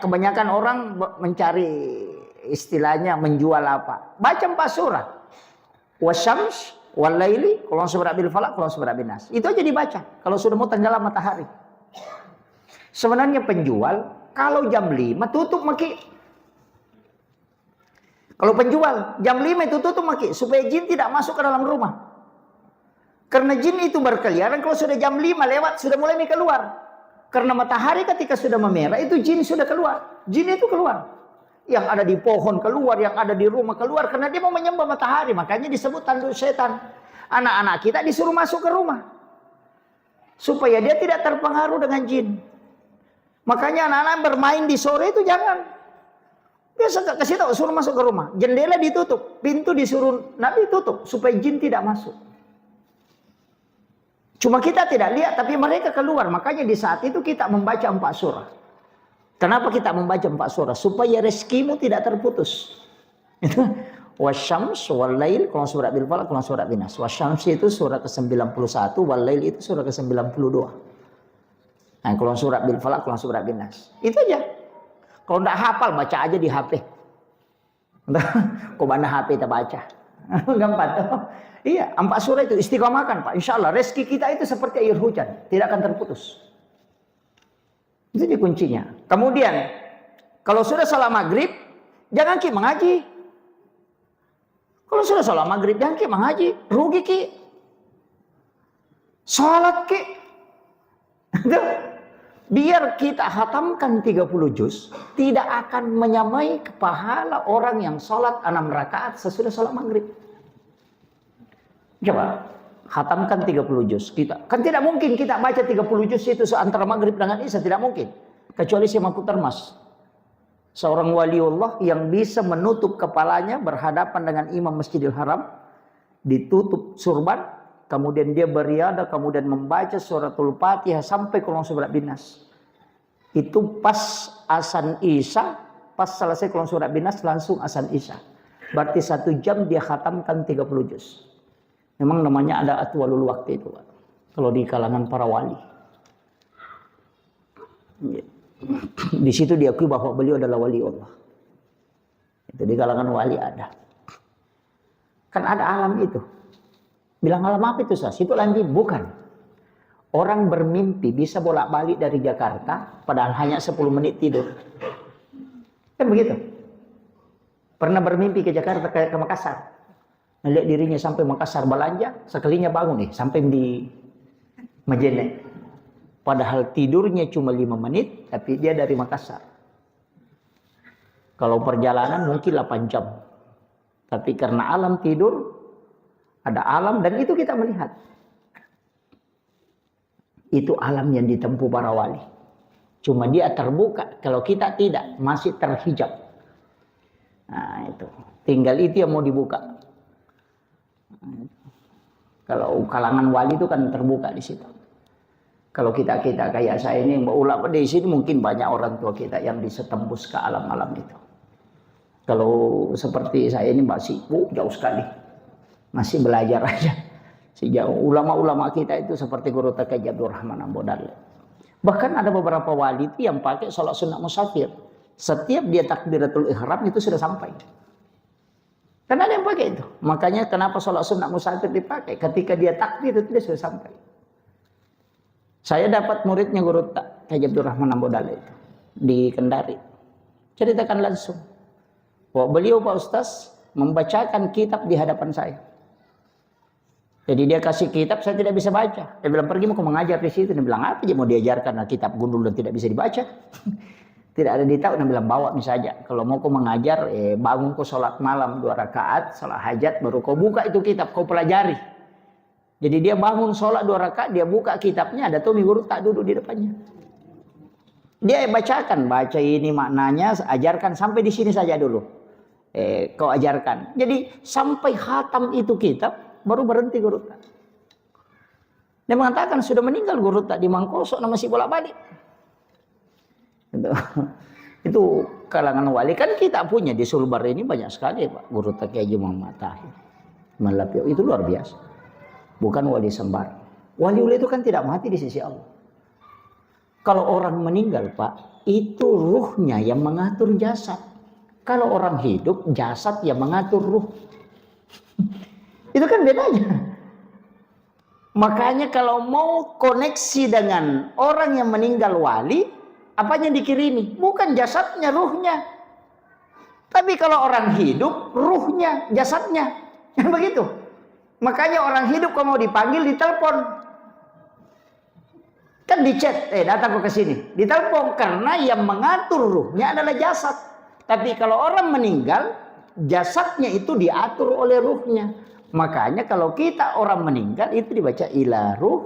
Kebanyakan orang mencari istilahnya menjual apa? Baca 4 surah. Wasyams walaili, qul a'udzu birabbil falaq, qul a'udzu birabbin nas. Itu aja dibaca kalau sudah mau tenggelam matahari. Sebenarnya penjual kalau jam 5 tutup maki. Kalau penjual jam 5 itu tutup maki supaya jin tidak masuk ke dalam rumah. Karena jin itu berkeliaran kalau sudah jam 5 lewat sudah mulai keluar. Karena matahari ketika sudah memerah itu jin sudah keluar. Jin itu keluar. Yang ada di pohon keluar, yang ada di rumah keluar. Karena dia mau menyembah matahari. Makanya disebut tanduk setan. Anak-anak kita disuruh masuk ke rumah. Supaya dia tidak terpengaruh dengan jin. Makanya anak-anak bermain di sore itu jangan. Dia kasih tahu suruh masuk ke rumah. Jendela ditutup. Pintu disuruh Nabi tutup. Supaya jin tidak masuk. Cuma kita tidak lihat, tapi mereka keluar. Makanya di saat itu kita membaca 4 surah. Kenapa kita membaca 4 surah? Supaya rezekimu tidak terputus. Wasyams walail, qul a'udzu birabbil falaq, qul a'udzu birabbin nas. Wasyams itu surah ke-91, walail itu surah ke-92. Nah, qul a'udzu birabbil falaq, qul a'udzu birabbin nas. Itu aja. Kalau enggak hafal baca aja di HP. Kok mana HP kita baca? Gampang tuh. Iya, 4 surah itu istiqomahkan Pak. Insya Allah rezeki kita itu seperti air hujan, tidak akan terputus. Itu dia kuncinya. Kemudian, kalau sudah salat maghrib, jangan ki mengaji. Kalau sudah salat maghrib, jangan ki mengaji. Rugi ki. Salat ki. Biar kita hatamkan 30 juz, tidak akan menyamai pahala orang yang salat 6 rakaat sesudah salat maghrib. Coba khatamkan 30 juz kita. Kan tidak mungkin kita baca 30 juz itu antara maghrib dengan isya, tidak mungkin. Kecuali si mampu termas. Seorang waliullah yang bisa menutup kepalanya berhadapan dengan imam Masjidil Haram, ditutup surban, kemudian dia beriadah, kemudian membaca suratul Fatihah sampai qul a'udzu birabbin nas. Itu pas azan isya, pas selesai qul a'udzu birabbin nas langsung azan isya. Berarti 1 jam dia khatamkan 30 juz. Memang namanya ada atwalul waktu itu, Pak. Kalau di kalangan para wali. Di situ diakui bahwa beliau adalah wali Allah. Itu di kalangan wali ada. Kan ada alam itu. Bilang alam apa itu, Sas? Itu lanjut, bukan. Orang bermimpi bisa bolak-balik dari Jakarta padahal hanya 10 menit tidur. Kan begitu. Pernah bermimpi ke Jakarta, ke Makassar. Melihat dirinya sampai Makassar belanja, sekalinya bangun nih sampai di Majene. Padahal tidurnya cuma 5 menit, tapi dia dari Makassar. Kalau perjalanan mungkin 8 jam. Tapi karena alam tidur, ada alam dan itu kita melihat. Itu alam yang ditempuh para wali. Cuma dia terbuka, kalau kita tidak, masih terhijab. Nah itu, tinggal itu yang mau dibuka. Kalau kalangan wali itu kan terbuka di situ. Kalau kita kayak saya ini, ulama di sini mungkin banyak orang tua kita yang bisa tembus ke alam-alam itu. Kalau seperti saya ini masih jauh sekali, masih belajar aja. Sejauh ulama-ulama kita itu seperti Guru Taqi Abdurrahman Ambodale. Bahkan ada beberapa wali itu yang pakai sholat sunat musafir. Setiap dia takbiratul ihram itu sudah sampai. Karena ada yang pakai itu. Makanya kenapa sholat sunat musafir dipakai? Ketika dia takbir itu dia sudah sampai. Saya dapat muridnya Guru Taqi Abdurrahman Ambodale itu di Kendari. Ceritakan langsung. Bahwa beliau Pak Ustaz membacakan kitab di hadapan saya. Jadi dia kasih kitab, saya tidak bisa baca. Dia bilang, pergi mau mengajar di situ. Dia bilang, apa dia mau diajarkan? Nah, kitab gundul dan tidak bisa dibaca. Tidak ada ditahu. Dia bilang, bawa misalnya. Kalau mau kau mengajar, bangun kau sholat malam 2 rakaat, sholat hajat, baru kau buka itu kitab, kau pelajari. Jadi dia bangun sholat 2 rakaat, dia buka kitabnya, ada tuh Guru tak duduk di depannya. Dia bacakan, baca ini maknanya, ajarkan sampai di sini saja dulu. Kau ajarkan. Jadi sampai khatam itu kitab, baru berhenti Guru. Dia mengatakan sudah meninggal guru tak di Mangkosok, masih bolak-balik. Itu kalangan wali. Kan kita punya di Sulbar ini banyak sekali Pak, guru tak Kiai Muhammad Tahir Malapio, itu luar biasa. Bukan wali sembar. Wali-wali itu kan tidak mati di sisi Allah. Kalau orang meninggal Pak, itu ruhnya yang mengatur jasad. Kalau orang hidup, jasad yang mengatur ruh. Itu kan bedanya. Makanya kalau mau koneksi dengan orang yang meninggal wali, apanya dikirimi? Bukan jasadnya, ruhnya. Tapi kalau orang hidup, ruhnya, jasadnya. Begitu. Makanya orang hidup kalau mau dipanggil, ditelepon. Kan di chat, datang ke sini. Ditelepon karena yang mengatur ruhnya adalah jasad. Tapi kalau orang meninggal, jasadnya itu diatur oleh ruhnya. Makanya kalau kita orang meninggal itu dibaca ila ruh.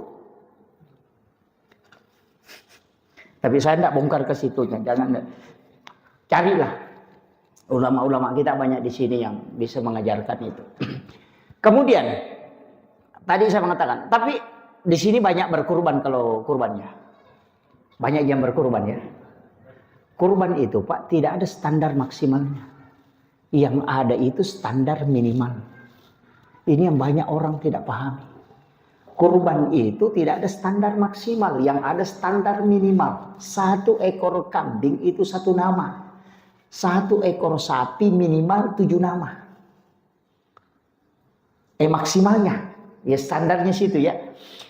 Tapi saya tidak bongkar ke situnya, jangan. Carilah ulama-ulama kita banyak di sini yang bisa mengajarkan itu. Kemudian tadi saya mengatakan, tapi di sini banyak berkurban kalau kurbannya. Banyak yang berkurban ya. Kurban itu Pak tidak ada standar maksimalnya. Yang ada itu standar minimal. Ini yang banyak orang tidak pahami. Kurban itu tidak ada standar maksimal, yang ada standar minimal. 1 ekor kambing itu 1 nama. 1 ekor sapi minimal 7 nama. Maksimalnya. Ya standarnya situ ya.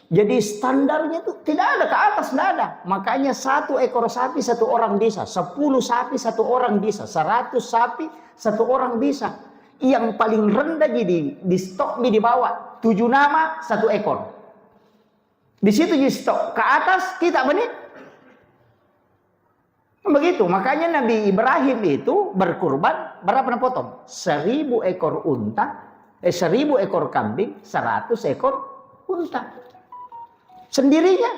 Jadi standarnya itu tidak ada ke atas, tidak ada. Makanya 1 ekor sapi 1 orang bisa. 10 sapi 1 orang bisa. 100 sapi 1 orang bisa. Yang paling rendah jadi di stok di bawah 7 nama 1 ekor. Di situ di stok. Ke atas kita benih. Begitu. Makanya Nabi Ibrahim itu berkurban berapa potong? 1000 ekor unta, 1000 ekor kambing, 100 ekor unta. Sendirinya.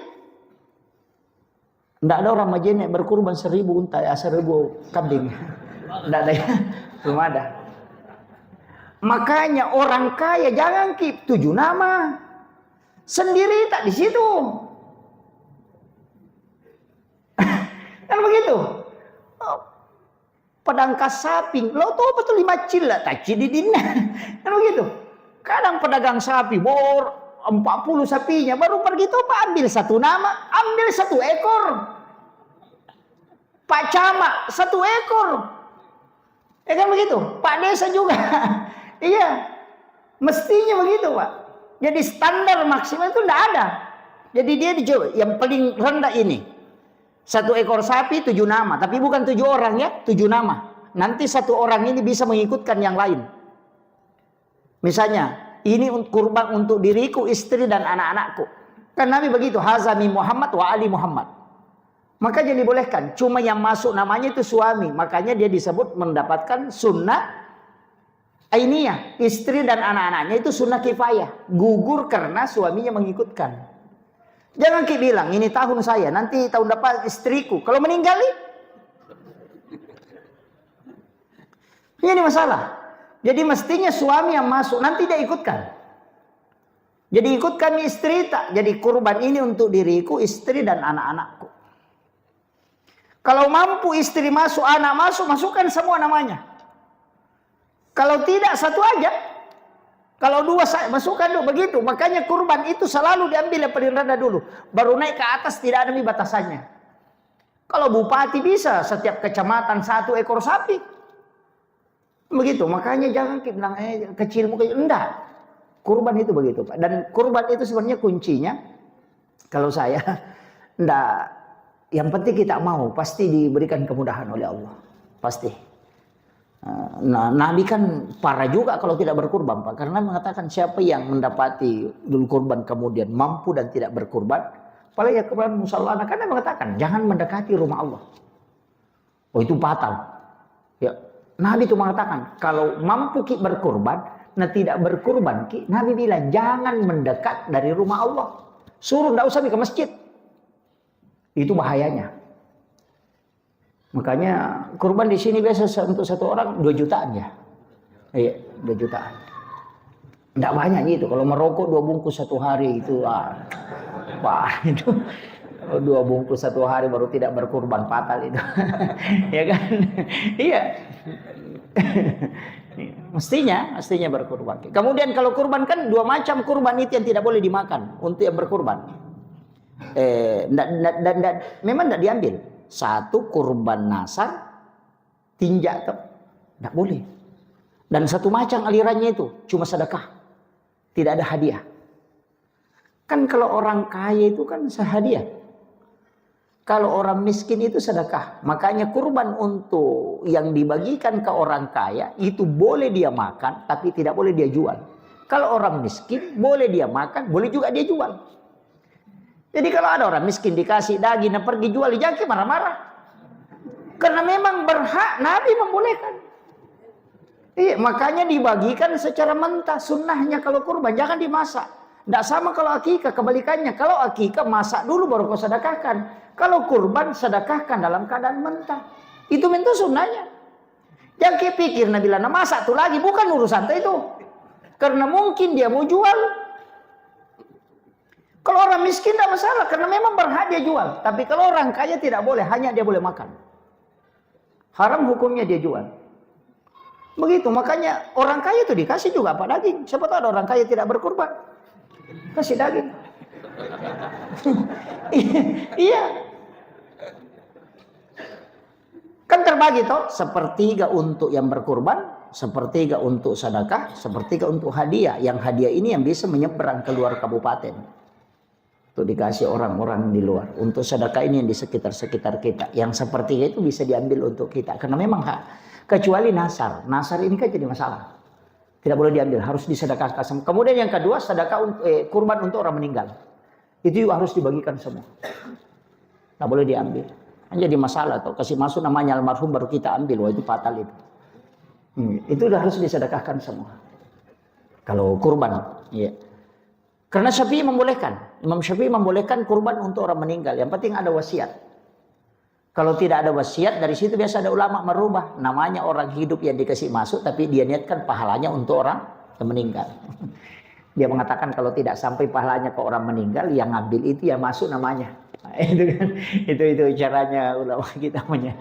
Tidak ada orang Majene berkurban 1000 unta, 1000 kambing. Tidak ada ya. Belum ada. Makanya orang kaya jangan keep 7 nama. Sendiri tak di situ. Kan begitu. Pedangkas sapi, lo tahu betul 5 cila tak cididin. Kan begitu. Kadang pedagang sapi bor 40 sapinya baru pergi tuh Pak ambil 1 nama, ambil 1 ekor. Pak Camat 1 ekor. Ya kan begitu. Pak Desa juga. Iya, mestinya begitu Pak. Jadi standar maksimal itu tidak ada. Jadi dia dicoba yang paling rendah ini 1 ekor sapi 7 nama, tapi bukan 7 orang ya, 7 nama. Nanti 1 orang ini bisa mengikutkan yang lain. Misalnya, ini kurban untuk diriku, istri dan anak-anakku. Kan Nabi begitu, hazami Muhammad wa ali Muhammad. Maka jadi dibolehkan. Cuma yang masuk namanya itu suami, makanya dia disebut mendapatkan sunnah ainiyah, istri dan anak-anaknya itu sunnah kifayah. Gugur karena suaminya mengikutkan. Jangan kita bilang, ini tahun saya, nanti tahun depan istriku. Kalau meninggal, ini masalah. Jadi mestinya suami yang masuk, nanti dia ikutkan. Jadi ikutkan istri tak. Jadi kurban ini untuk diriku, istri dan anak-anakku. Kalau mampu istri masuk, anak masuk, masukkan semua namanya. Kalau tidak 1 aja. Kalau 2 masukkan dulu begitu. Makanya kurban itu selalu diambil yang paling rendah dulu. Baru naik ke atas tidak ada batasannya. Kalau bupati bisa setiap kecamatan 1 ekor sapi. Begitu. Makanya jangan kita bilang kecilmu kecil. Enggak. Kurban itu begitu Pak. Dan kurban itu sebenarnya kuncinya. Kalau saya enggak. Yang penting kita mau. Pasti diberikan kemudahan oleh Allah. Pasti. Nah, Nabi kan parah juga kalau tidak berkurban Pak. Karena mengatakan siapa yang mendapati dulu kurban kemudian mampu dan tidak berkurban, apalagi ya kurban musallana, karena mengatakan jangan mendekati rumah Allah. Oh itu fatal. Ya, Nabi itu mengatakan kalau mampu kita berkurban, nah tidak berkurban, Nabi bilang jangan mendekat dari rumah Allah. Suruh tidak usah ke masjid. Itu bahayanya. Makanya kurban di sini biasa untuk 1 orang 2 jutaan ya. Iya, 2 jutaan. Tidak banyak gitu. Kalau merokok 2 bungkus 1 hari itu Wah, itu 2 bungkus 1 hari baru tidak berkurban, fatal itu. Ya kan? Iya. Mestinya berkurban. Kemudian kalau kurban kan 2 macam kurban itu yang tidak boleh dimakan untuk yang berkurban. Memang tidak diambil. Satu kurban nasar, tinjak, tidak boleh. Dan satu macam alirannya itu cuma sedekah, tidak ada hadiah. Kan kalau orang kaya itu kan sehadiah. Kalau orang miskin itu sedekah. Makanya kurban untuk yang dibagikan ke orang kaya itu boleh dia makan, tapi tidak boleh dia jual. Kalau orang miskin boleh dia makan, boleh juga dia jual. Jadi kalau ada orang miskin dikasih daging dan pergi jual, dijangki marah-marah. Karena memang berhak, Nabi membolehkan. Iya, makanya dibagikan secara mentah. Sunnahnya kalau kurban jangan dimasak. Tidak sama kalau akikah, kebalikannya. Kalau akikah masak dulu baru kau sedekahkan. Kalau kurban sedekahkan dalam keadaan mentah. Itu mentah sunnahnya. Jangan kepikir Nabi lana masak tuh lagi, bukan urusan itu. Karena mungkin dia mau jual. Kalau orang miskin tidak masalah, karena memang berhak dia jual. Tapi kalau orang kaya tidak boleh, hanya dia boleh makan. Haram hukumnya dia jual. Begitu, makanya orang kaya itu dikasih juga apa daging. Siapa tahu ada orang kaya tidak berkurban, kasih daging. Iya. Kan terbagi toh, sepertiga untuk yang berkurban, sepertiga untuk sedekah, sepertiga untuk hadiah. Yang hadiah ini yang bisa menyeberang keluar kabupaten. Untuk dikasih orang-orang di luar. Untuk sedekah ini yang di sekitar-sekitar kita. Yang sepertiga itu bisa diambil untuk kita. Karena memang hak. Kecuali nasar. Nasar ini kan jadi masalah. Tidak boleh diambil, harus disedekahkan. Kemudian yang kedua, sedekah kurban untuk orang meninggal. Itu juga harus dibagikan semua. Tidak boleh diambil. Jadi masalah tuh, kasih masuk namanya almarhum baru kita ambil, wah itu fatal itu. Itu udah harus disedekahkan semua. Kalau kurban, ya. Karena Syafi'i membolehkan, Imam Syafi'i membolehkan kurban untuk orang meninggal. Yang penting ada wasiat. Kalau tidak ada wasiat, dari situ biasa ada ulama merubah. Namanya orang hidup yang dikasih masuk, tapi dia niatkan pahalanya untuk orang yang meninggal. Dia mengatakan kalau tidak sampai pahalanya ke orang meninggal, yang ngambil itu yang masuk namanya. Nah, itu kan, itu caranya ulama kita punya.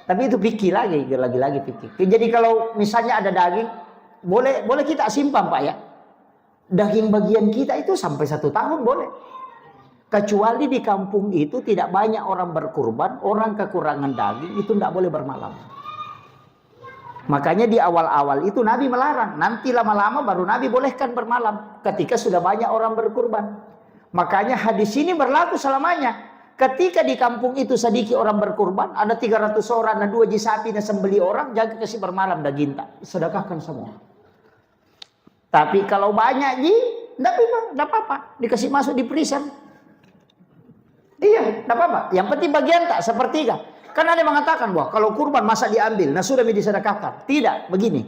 Tapi itu fikih lagi fikih. Jadi kalau misalnya ada daging, boleh kita simpan Pak ya. Daging bagian kita itu sampai 1 tahun boleh. Kecuali di kampung itu tidak banyak orang berkurban, orang kekurangan daging itu tidak boleh bermalam. Makanya di awal-awal itu Nabi melarang. Nanti lama-lama baru Nabi bolehkan bermalam. Ketika sudah banyak orang berkurban. Makanya hadis ini berlaku selamanya. Ketika di kampung itu sedikit orang berkurban. Ada 300 orang dan 2 ji sapi dan sembeli orang. Jangan kasih bermalam daging tak. Sedekahkan semua. Tapi kalau banyak ji. Tidak apa-apa. Dikasih masuk di freezer. Iya, tidak apa-apa. Yang penting bagian tak sepertiga. Karena ada yang mengatakan, wah kalau kurban masa diambil, nah sudah disedekahkan. Tidak, begini.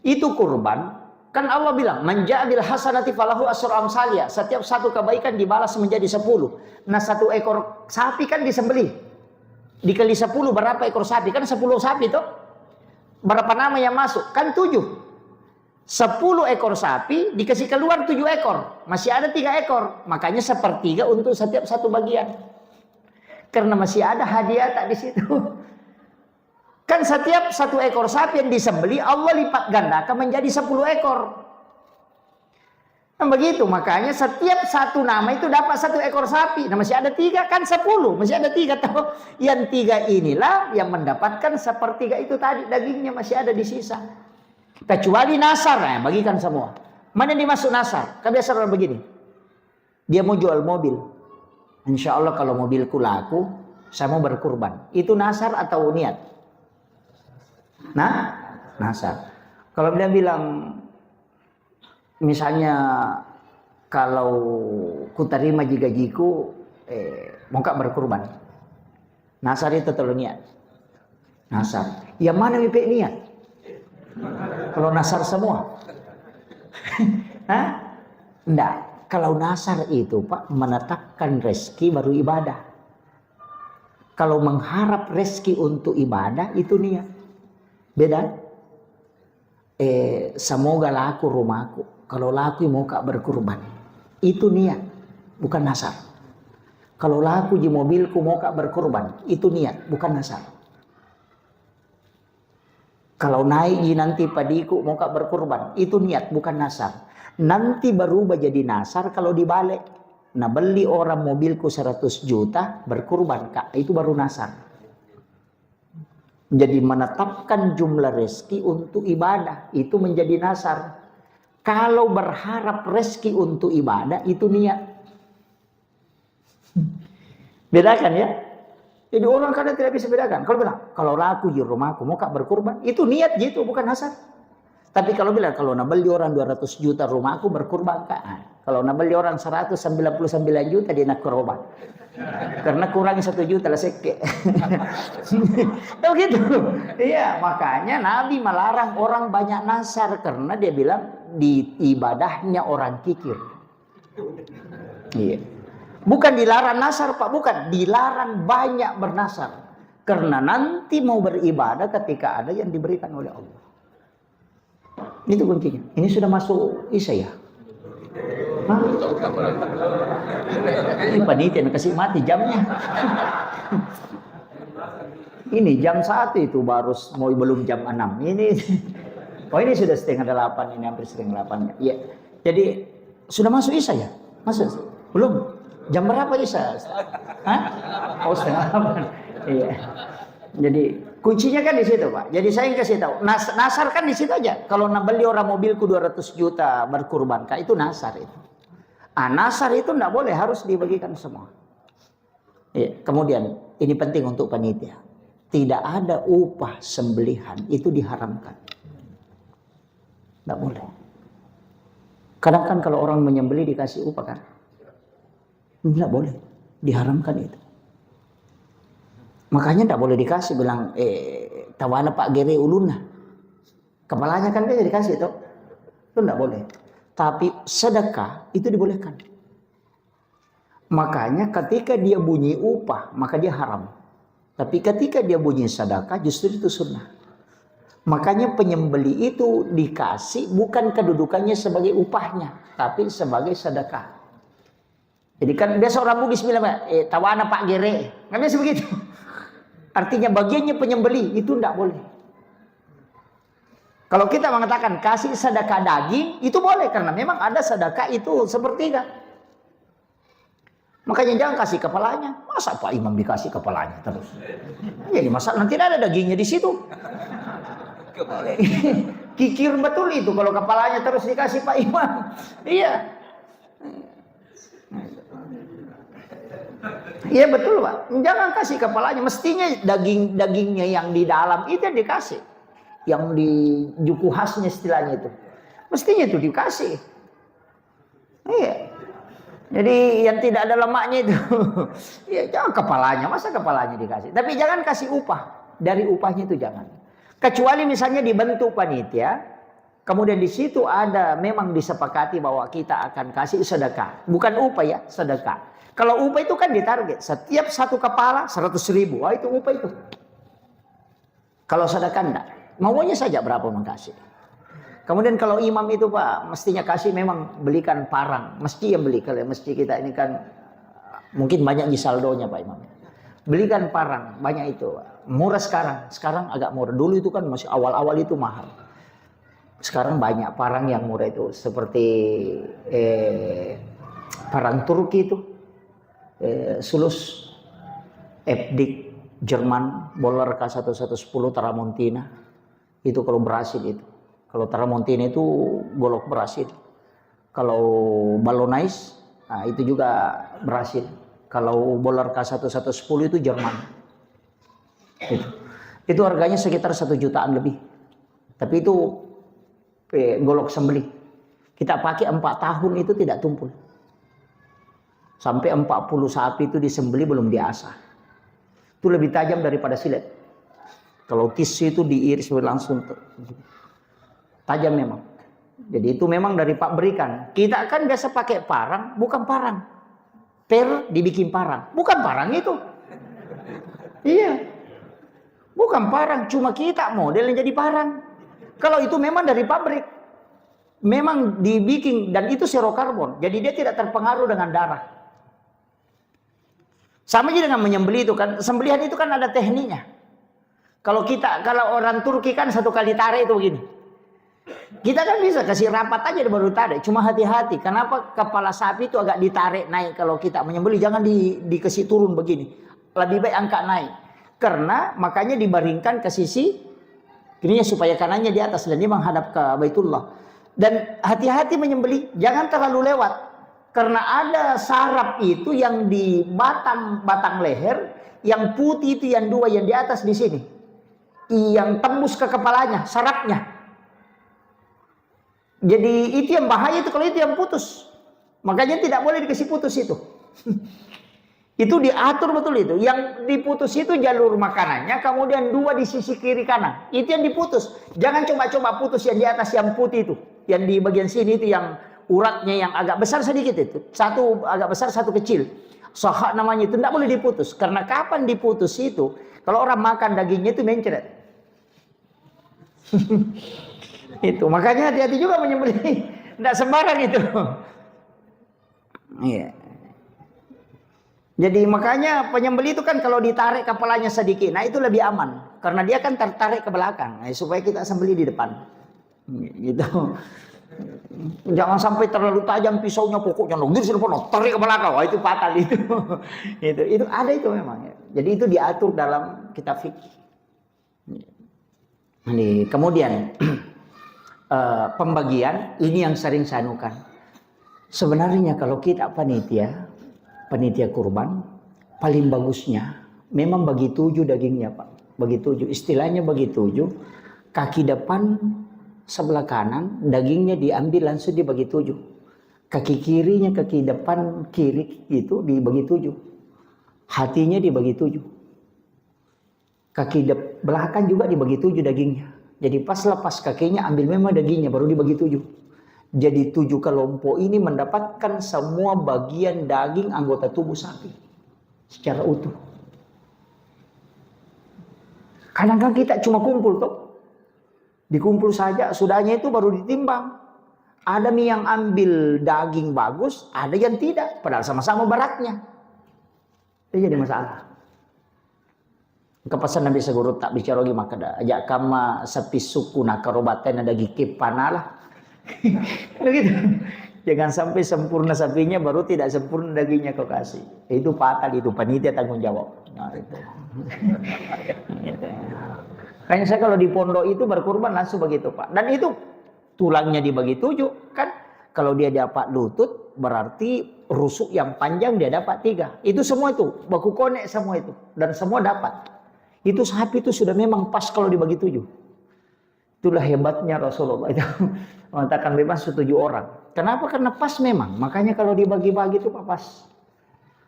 Itu kurban, kan Allah bilang, manja'abil hasanati falahu asyru amsaliyah. Setiap satu kebaikan dibalas menjadi 10. Nah 1 ekor sapi kan disembelih. Dikali 10 berapa ekor sapi? Kan 10 sapi tuh. Berapa nama yang masuk? Kan 7. 10 ekor sapi dikasih keluar 7 ekor. Masih ada 3 ekor. Makanya sepertiga untuk setiap satu bagian. Karena masih ada hadiah tak di situ. Kan setiap 1 ekor sapi yang disembeli Allah lipat gandakan menjadi 10 ekor. Nah begitu, makanya setiap satu nama itu dapat 1 ekor sapi. Nah masih ada 3 kan 10, masih ada 3 tahu. Yang 3 inilah yang mendapatkan sepertiga itu tadi, dagingnya masih ada di sisa. Kecuali nasar, nah, bagikan semua. Mana yang dimasuk nasar? Kan biasa orang begini. Dia mau jual mobil. Insya Allah kalau mobilku laku, saya mau berkurban. Itu nasar atau niat? Nah, nasar. Kalau dia bilang, misalnya kalau ku terima gajiku, mau kak berkurban. Nasar itu terlalu niat. Nasar. Yang mana mimpi niat? Kalau nasar semua. Hah? Enggak. Kalau nasar itu Pak menetapkan rezeki baru ibadah. Kalau mengharap rezeki untuk ibadah itu niat. Beda. Semoga laku rumahku. Kalau laku mau kak berkurban. Itu niat. bukan nasar. Kalau laku di mobilku mau kak berkorban, itu niat, bukan nasar. Kalau naik di nanti padiku mau kak berkorban, itu niat, bukan nasar. Nanti berubah jadi nasar kalau dibalik. Nah beli orang mobilku 100 juta, berkorban kak, itu baru nasar. Jadi menetapkan jumlah rezeki untuk ibadah, itu menjadi nasar. Kalau berharap rezeki untuk ibadah, itu niat. Bedakan ya. Jadi orang kadang tidak bisa bedakan. Kalau bilang, kalau laku di rumahku mau kak berkorban, itu niat gitu, bukan nasar. Tapi kalau bilang, kalau nak beli orang 200 juta rumahku berkorban kak. Kalau nak beli orang 199 juta dia nak korban. Karena kurangi 1 juta lah seke. Tahu gitu. Iya, makanya Nabi melarang orang banyak nasar karena dia bilang di ibadahnya orang kikir. Iya. Bukan dilarang nasar Pak, bukan. Dilarang banyak bernasar. Karena nanti mau beribadah ketika ada yang diberikan oleh Allah. Itu kuncinya. Ini sudah masuk Isya ya? Hah? Ini panitia kasih mati jamnya. Ini jam 1 itu baru mau belum jam 6. Oh ini sudah setengah 8, ini hampir setengah 8. Ya. Jadi sudah masuk Isya ya? Masuk? Belum? Jam berapa Isya? Hah? Oh setengah 8. Iya. Jadi kuncinya kan di situ Pak. Jadi saya kasih tahu. Nasar kan di situ aja. Kalau nak beli orang mobilku 200 juta berkurban, Kak, itu nasar itu. Nasar itu enggak boleh, harus dibagikan semua. Iya. Kemudian ini penting untuk panitia. Tidak ada upah sembelihan, itu diharamkan. Enggak boleh. Kadang kan kalau orang menyembelih dikasih upah kan? Enggak boleh, diharamkan itu. Makanya enggak boleh dikasih, bilang tawana Pak Gere uluna. Kepalanya kan dia dikasih itu. Itu enggak boleh. Tapi sedekah itu dibolehkan. Makanya ketika dia bunyi upah, maka dia haram. Tapi ketika dia bunyi sedekah, justru itu sunnah. Makanya penyembeli itu dikasih bukan kedudukannya sebagai upahnya, tapi sebagai sedekah. Jadi kan biasa orang Bugis bilang, tawana Pak Gere. Nggak biasa begitu. Artinya bagiannya penyembeli, itu tidak boleh. Kalau kita mengatakan kasih sedekah daging, itu boleh. Karena memang ada sedekah itu sepertiga. Makanya jangan kasih kepalanya. Masa Pak Imam dikasih kepalanya terus? Jadi masa nanti ada dagingnya di situ. Kikir betul itu kalau kepalanya terus dikasih Pak Imam. Iya. Iya betul Pak. Jangan kasih kepalanya. Mestinya dagingnya yang di dalam itu yang dikasih. Yang di juku khasnya istilahnya itu. Mestinya itu dikasih. Iya. Jadi yang tidak ada lemaknya itu. Iya, jangan kepalanya. Masa kepalanya dikasih. Tapi jangan kasih upah. Dari upahnya itu jangan. Kecuali misalnya dibentuk panitia. Kemudian di situ ada memang disepakati bahwa kita akan kasih sedekah. Bukan upah ya, sedekah. Kalau upah itu kan ditarget. Setiap satu kepala 100.000. Wah itu upah itu. Kalau sedekah enggak. Maunya saja berapa mengkasih. Kemudian kalau imam itu Pak, mestinya kasih memang belikan parang. Mesti yang beli. Kalau mesti kita ini kan mungkin banyak di saldonya Pak Imam. Belikan parang. Banyak itu. Murah sekarang. Sekarang agak murah. Dulu itu kan masih awal-awal itu mahal. Sekarang banyak parang yang murah itu. Seperti parang Turki itu. Sulus. Epdik. Jerman. Boller K1110 Tramontina. Itu kalau Brasil itu. Kalau Tramontina itu golok Brasil. Kalau Ballonais, nah itu juga Brasil. Kalau Boller K1110 itu Jerman. Itu harganya sekitar 1 jutaan lebih. Tapi itu golok sembelih. Kita pakai 4 tahun itu tidak tumpul. Sampai 40 sapi itu disembelih belum diasah. Itu lebih tajam daripada silet. Kalau tisu itu diiris langsung tajam memang. Jadi itu memang dari Pak berikan. Kita kan biasa pakai parang, bukan parang. Per dibikin parang, bukan parang itu. Iya. Bukan parang, cuma kita model yang jadi parang. Kalau itu memang dari pabrik. Memang dibikin dan itu zero karbon. Jadi dia tidak terpengaruh dengan darah. Sama aja dengan menyembelih itu kan. Sembelihan itu kan ada tekniknya. Kalau orang Turki kan satu kali tarik itu begini. Kita kan bisa kasih rapat aja baru tarik. Cuma hati-hati. Kenapa kepala sapi itu agak ditarik naik kalau kita menyembelih? Jangan dikasih turun begini. Lebih baik angkat naik. Karena makanya dibaringkan ke sisi kirinya supaya kanannya di atas dan dia menghadap ke Baitullah. Dan hati-hati menyembelih. Jangan terlalu lewat. Karena ada saraf itu yang di batang leher. Yang putih itu yang dua yang di atas di sini. Yang tembus ke kepalanya. Sarafnya. Jadi itu yang bahaya itu kalau itu yang putus. Makanya tidak boleh dikasih putus itu. Itu diatur betul itu. Yang diputus itu jalur makanannya, kemudian dua di sisi kiri kanan. Itu yang diputus. Jangan coba-coba putus yang di atas yang putih itu. Yang di bagian sini itu yang uratnya yang agak besar sedikit itu. Satu agak besar, satu kecil. Sohak namanya itu tidak boleh diputus. Karena kapan diputus itu, kalau orang makan dagingnya itu mencret. Itu makanya hati-hati juga menyembelih, tidak sembarang itu. Iya. Jadi makanya penyembelih itu kan kalau ditarik kepalanya sedikit, nah itu lebih aman karena dia kan tertarik ke belakang, nah, supaya kita sembelih di depan. Gitu. Jangan sampai terlalu tajam pisaunya, pokoknya nongdir sini tarik ke belakang, wah itu fatal itu. Itu ada itu memang. Jadi itu diatur dalam kitab fikih. Ini kemudian. Pembagian ini yang sering saya anukan. Sebenarnya kalau kita panitia kurban, paling bagusnya memang bagi 7 dagingnya Pak. Bagi 7, istilahnya bagi 7. Kaki depan sebelah kanan, dagingnya diambil langsung dibagi 7. Kaki kirinya, kaki depan kiri itu dibagi 7. Hatinya dibagi 7. Kaki belakang juga dibagi 7 dagingnya. Jadi pas lepas kakinya ambil memang dagingnya baru dibagi 7. Jadi 7 kelompok ini mendapatkan semua bagian daging anggota tubuh sapi secara utuh. Kadang-kadang kita cuma kumpul tuh. Dikumpul saja, sudahnya itu baru ditimbang. Ada nih yang ambil daging bagus, ada yang tidak. Padahal sama-sama beratnya. Itu jadi masalah. Kepasan Nabi segurut tak bicara lagi maka dah ajak kama sapi suku nak karobatan ada gigi panalah. Begitu. Jangan sampai sempurna sapinya baru tidak sempurna dagingnya kau kasih. Itu fatal, itu panitia tanggung jawab. Nah, itu. Kayaknya saya kalau di pondok itu berkurban langsung begitu Pak. Dan itu tulangnya dibagi 7 kan. Kalau dia dapat lutut berarti rusuk yang panjang dia dapat 3. Itu semua itu baku konek semua itu dan semua dapat. Itu sapi itu sudah memang pas kalau dibagi 7. Itulah hebatnya Rasulullah itu mengatakan bebas 7 orang. Kenapa? Karena pas memang. Makanya kalau dibagi-bagi itu pas.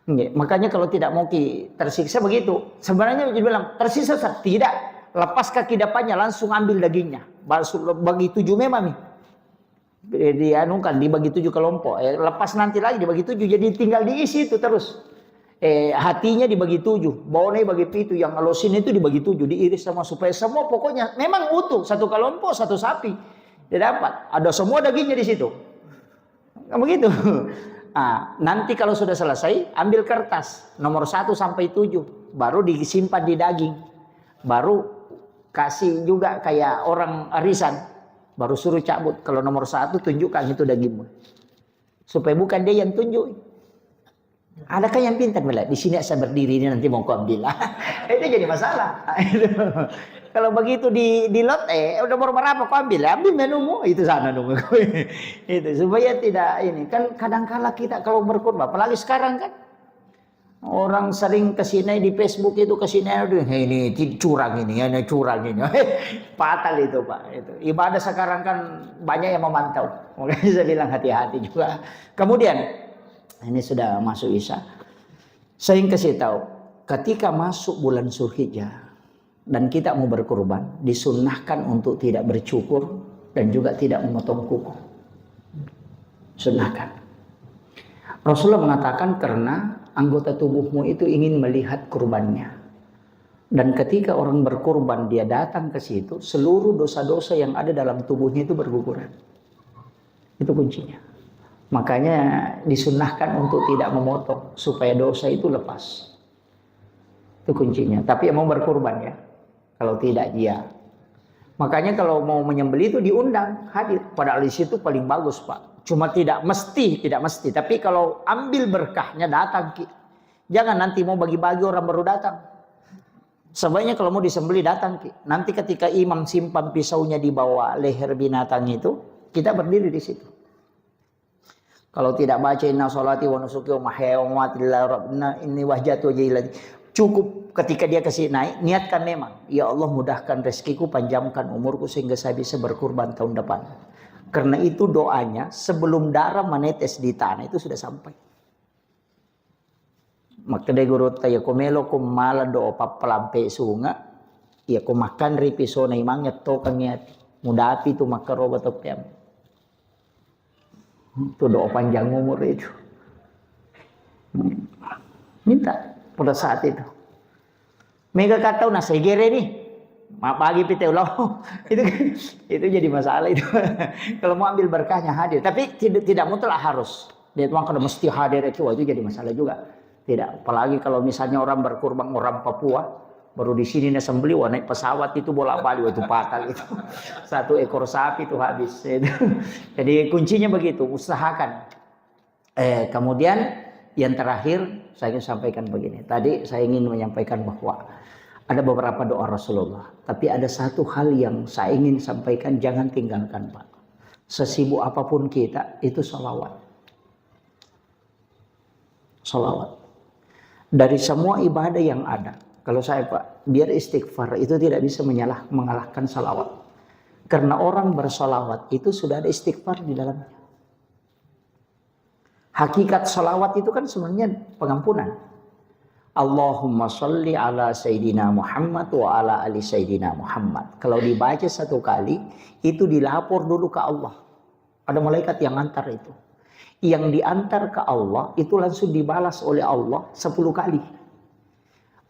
Makanya kalau tidak mau tersiksa begitu. Sebenarnya dia bilang tersiksa tidak. Lepas kaki depannya langsung ambil dagingnya. Bagi 7 memang nih. Dianukan dibagi 7 kelompok. Lepas nanti lagi dibagi 7. Jadi tinggal diisi itu terus. Hatinya dibagi 7, bawahnya dibagi 7, yang alosin itu dibagi 7, diiris sama supaya semua pokoknya memang utuh satu kelompok satu sapi dia dapat, ada semua dagingnya di situ. Begitu. Nah, nanti kalau sudah selesai ambil kertas nomor 1 sampai 7, baru disimpan di daging, baru kasih juga kayak orang arisan, baru suruh cabut. Kalau nomor 1 tunjukkan itu dagingmu, supaya bukan dia yang tunjuk. Adakah yang pintar melihat di sini saya berdiri ini nanti mau kau ambil. Itu jadi masalah. Kalau begitu di lot udah berapa kau ambil menumu itu sana dong. Itu supaya tidak ini kan kadang-kala kita kalau berkurban apalagi sekarang kan orang sering kesini di Facebook itu kesini ini curang ini fatal itu Pak. Itu ibadah sekarang kan banyak yang memantau. Makanya saya bilang hati-hati juga. Kemudian ini sudah masuk Isya. Saya ingin kasih tahu, ketika masuk bulan Zulhijjah dan kita mau berkurban, disunnahkan untuk tidak bercukur dan juga tidak memotong kuku. Sunnahkan. Rasulullah mengatakan karena anggota tubuhmu itu ingin melihat kurbannya. Dan ketika orang berkurban dia datang ke situ, seluruh dosa-dosa yang ada dalam tubuhnya itu berguguran. Itu kuncinya. Makanya disunnahkan untuk tidak memotong supaya dosa itu lepas. Itu kuncinya. Tapi mau berkurban ya. Kalau tidak dia. Makanya kalau mau menyembelih itu diundang hadir. Padahal di situ paling bagus Pak. Cuma tidak mesti. Tapi kalau ambil berkahnya datang Ki. Jangan nanti mau bagi-bagi orang baru datang. Sebaiknya kalau mau disembelih datang Ki. Nanti ketika imam simpan pisaunya di bawah leher binatang itu, kita berdiri di situ. Kalau tidak baca inna sholati wa nusuki wa mahyaya wa mamati lillahi rabbina inni wajjahtu wajhiya lillazi. Cukup ketika dia kasih naik, niatkan memang, ya Allah mudahkan rezekiku, panjangkan umurku sehingga saya bisa berkurban tahun depan. Karena itu doanya sebelum darah menetes di tanah itu sudah sampai. Maka dia guru tanya komelo kumala do papalampe sunga, ya ko makan ripi sona imangnya tokangnya mudapi tu makaroba topiam. Itu doa panjang umur itu. Minta pada saat itu. Mega kata nasi gere nih. Pagi pite ulah. Itu jadi masalah itu. Kalau mau ambil berkahnya hadir, tapi tidak mutlak harus. Dia tuang kalau mesti hadir itu jadi masalah juga. Tidak, apalagi kalau misalnya orang berkurban orang Papua, baru di sini sembelih naik pesawat itu bolak-balik itu fatal itu. Satu ekor sapi itu habis. Jadi kuncinya begitu, usahakan. Kemudian yang terakhir saya ingin sampaikan begini. Tadi saya ingin menyampaikan bahwa ada beberapa doa Rasulullah. Tapi ada satu hal yang saya ingin sampaikan, jangan tinggalkan Pak. Sesibuk apapun kita, itu sholawat. Sholawat. Dari semua ibadah yang ada. Kalau saya Pak, biar istighfar itu tidak bisa mengalahkan sholawat. Karena orang bersholawat itu sudah ada istighfar di dalamnya. Hakikat sholawat itu kan sebenarnya pengampunan. Allahumma sholli ala Sayyidina Muhammad wa ala ali Sayyidina Muhammad. Kalau dibaca satu kali, itu dilapor dulu ke Allah. Ada malaikat yang antar itu. Yang diantar ke Allah, itu langsung dibalas oleh Allah 10 kali.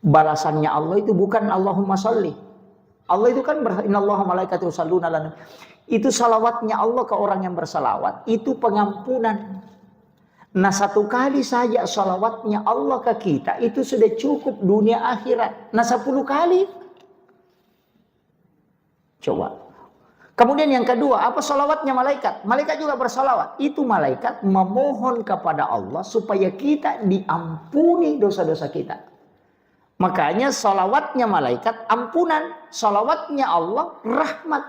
Balasannya Allah itu bukan Allahumma sholli. Allah itu kan innallaha malaikatahu yusholluna 'alan nabi. Itu salawatnya Allah ke orang yang bersalawat. Itu pengampunan. Nah, satu kali saja salawatnya Allah ke kita itu sudah cukup dunia akhirat. Nah, 10 kali. Coba. Kemudian yang kedua, apa salawatnya malaikat? Malaikat juga bersalawat. Itu malaikat memohon kepada Allah supaya kita diampuni dosa-dosa kita. Makanya salawatnya malaikat ampunan. Salawatnya Allah rahmat.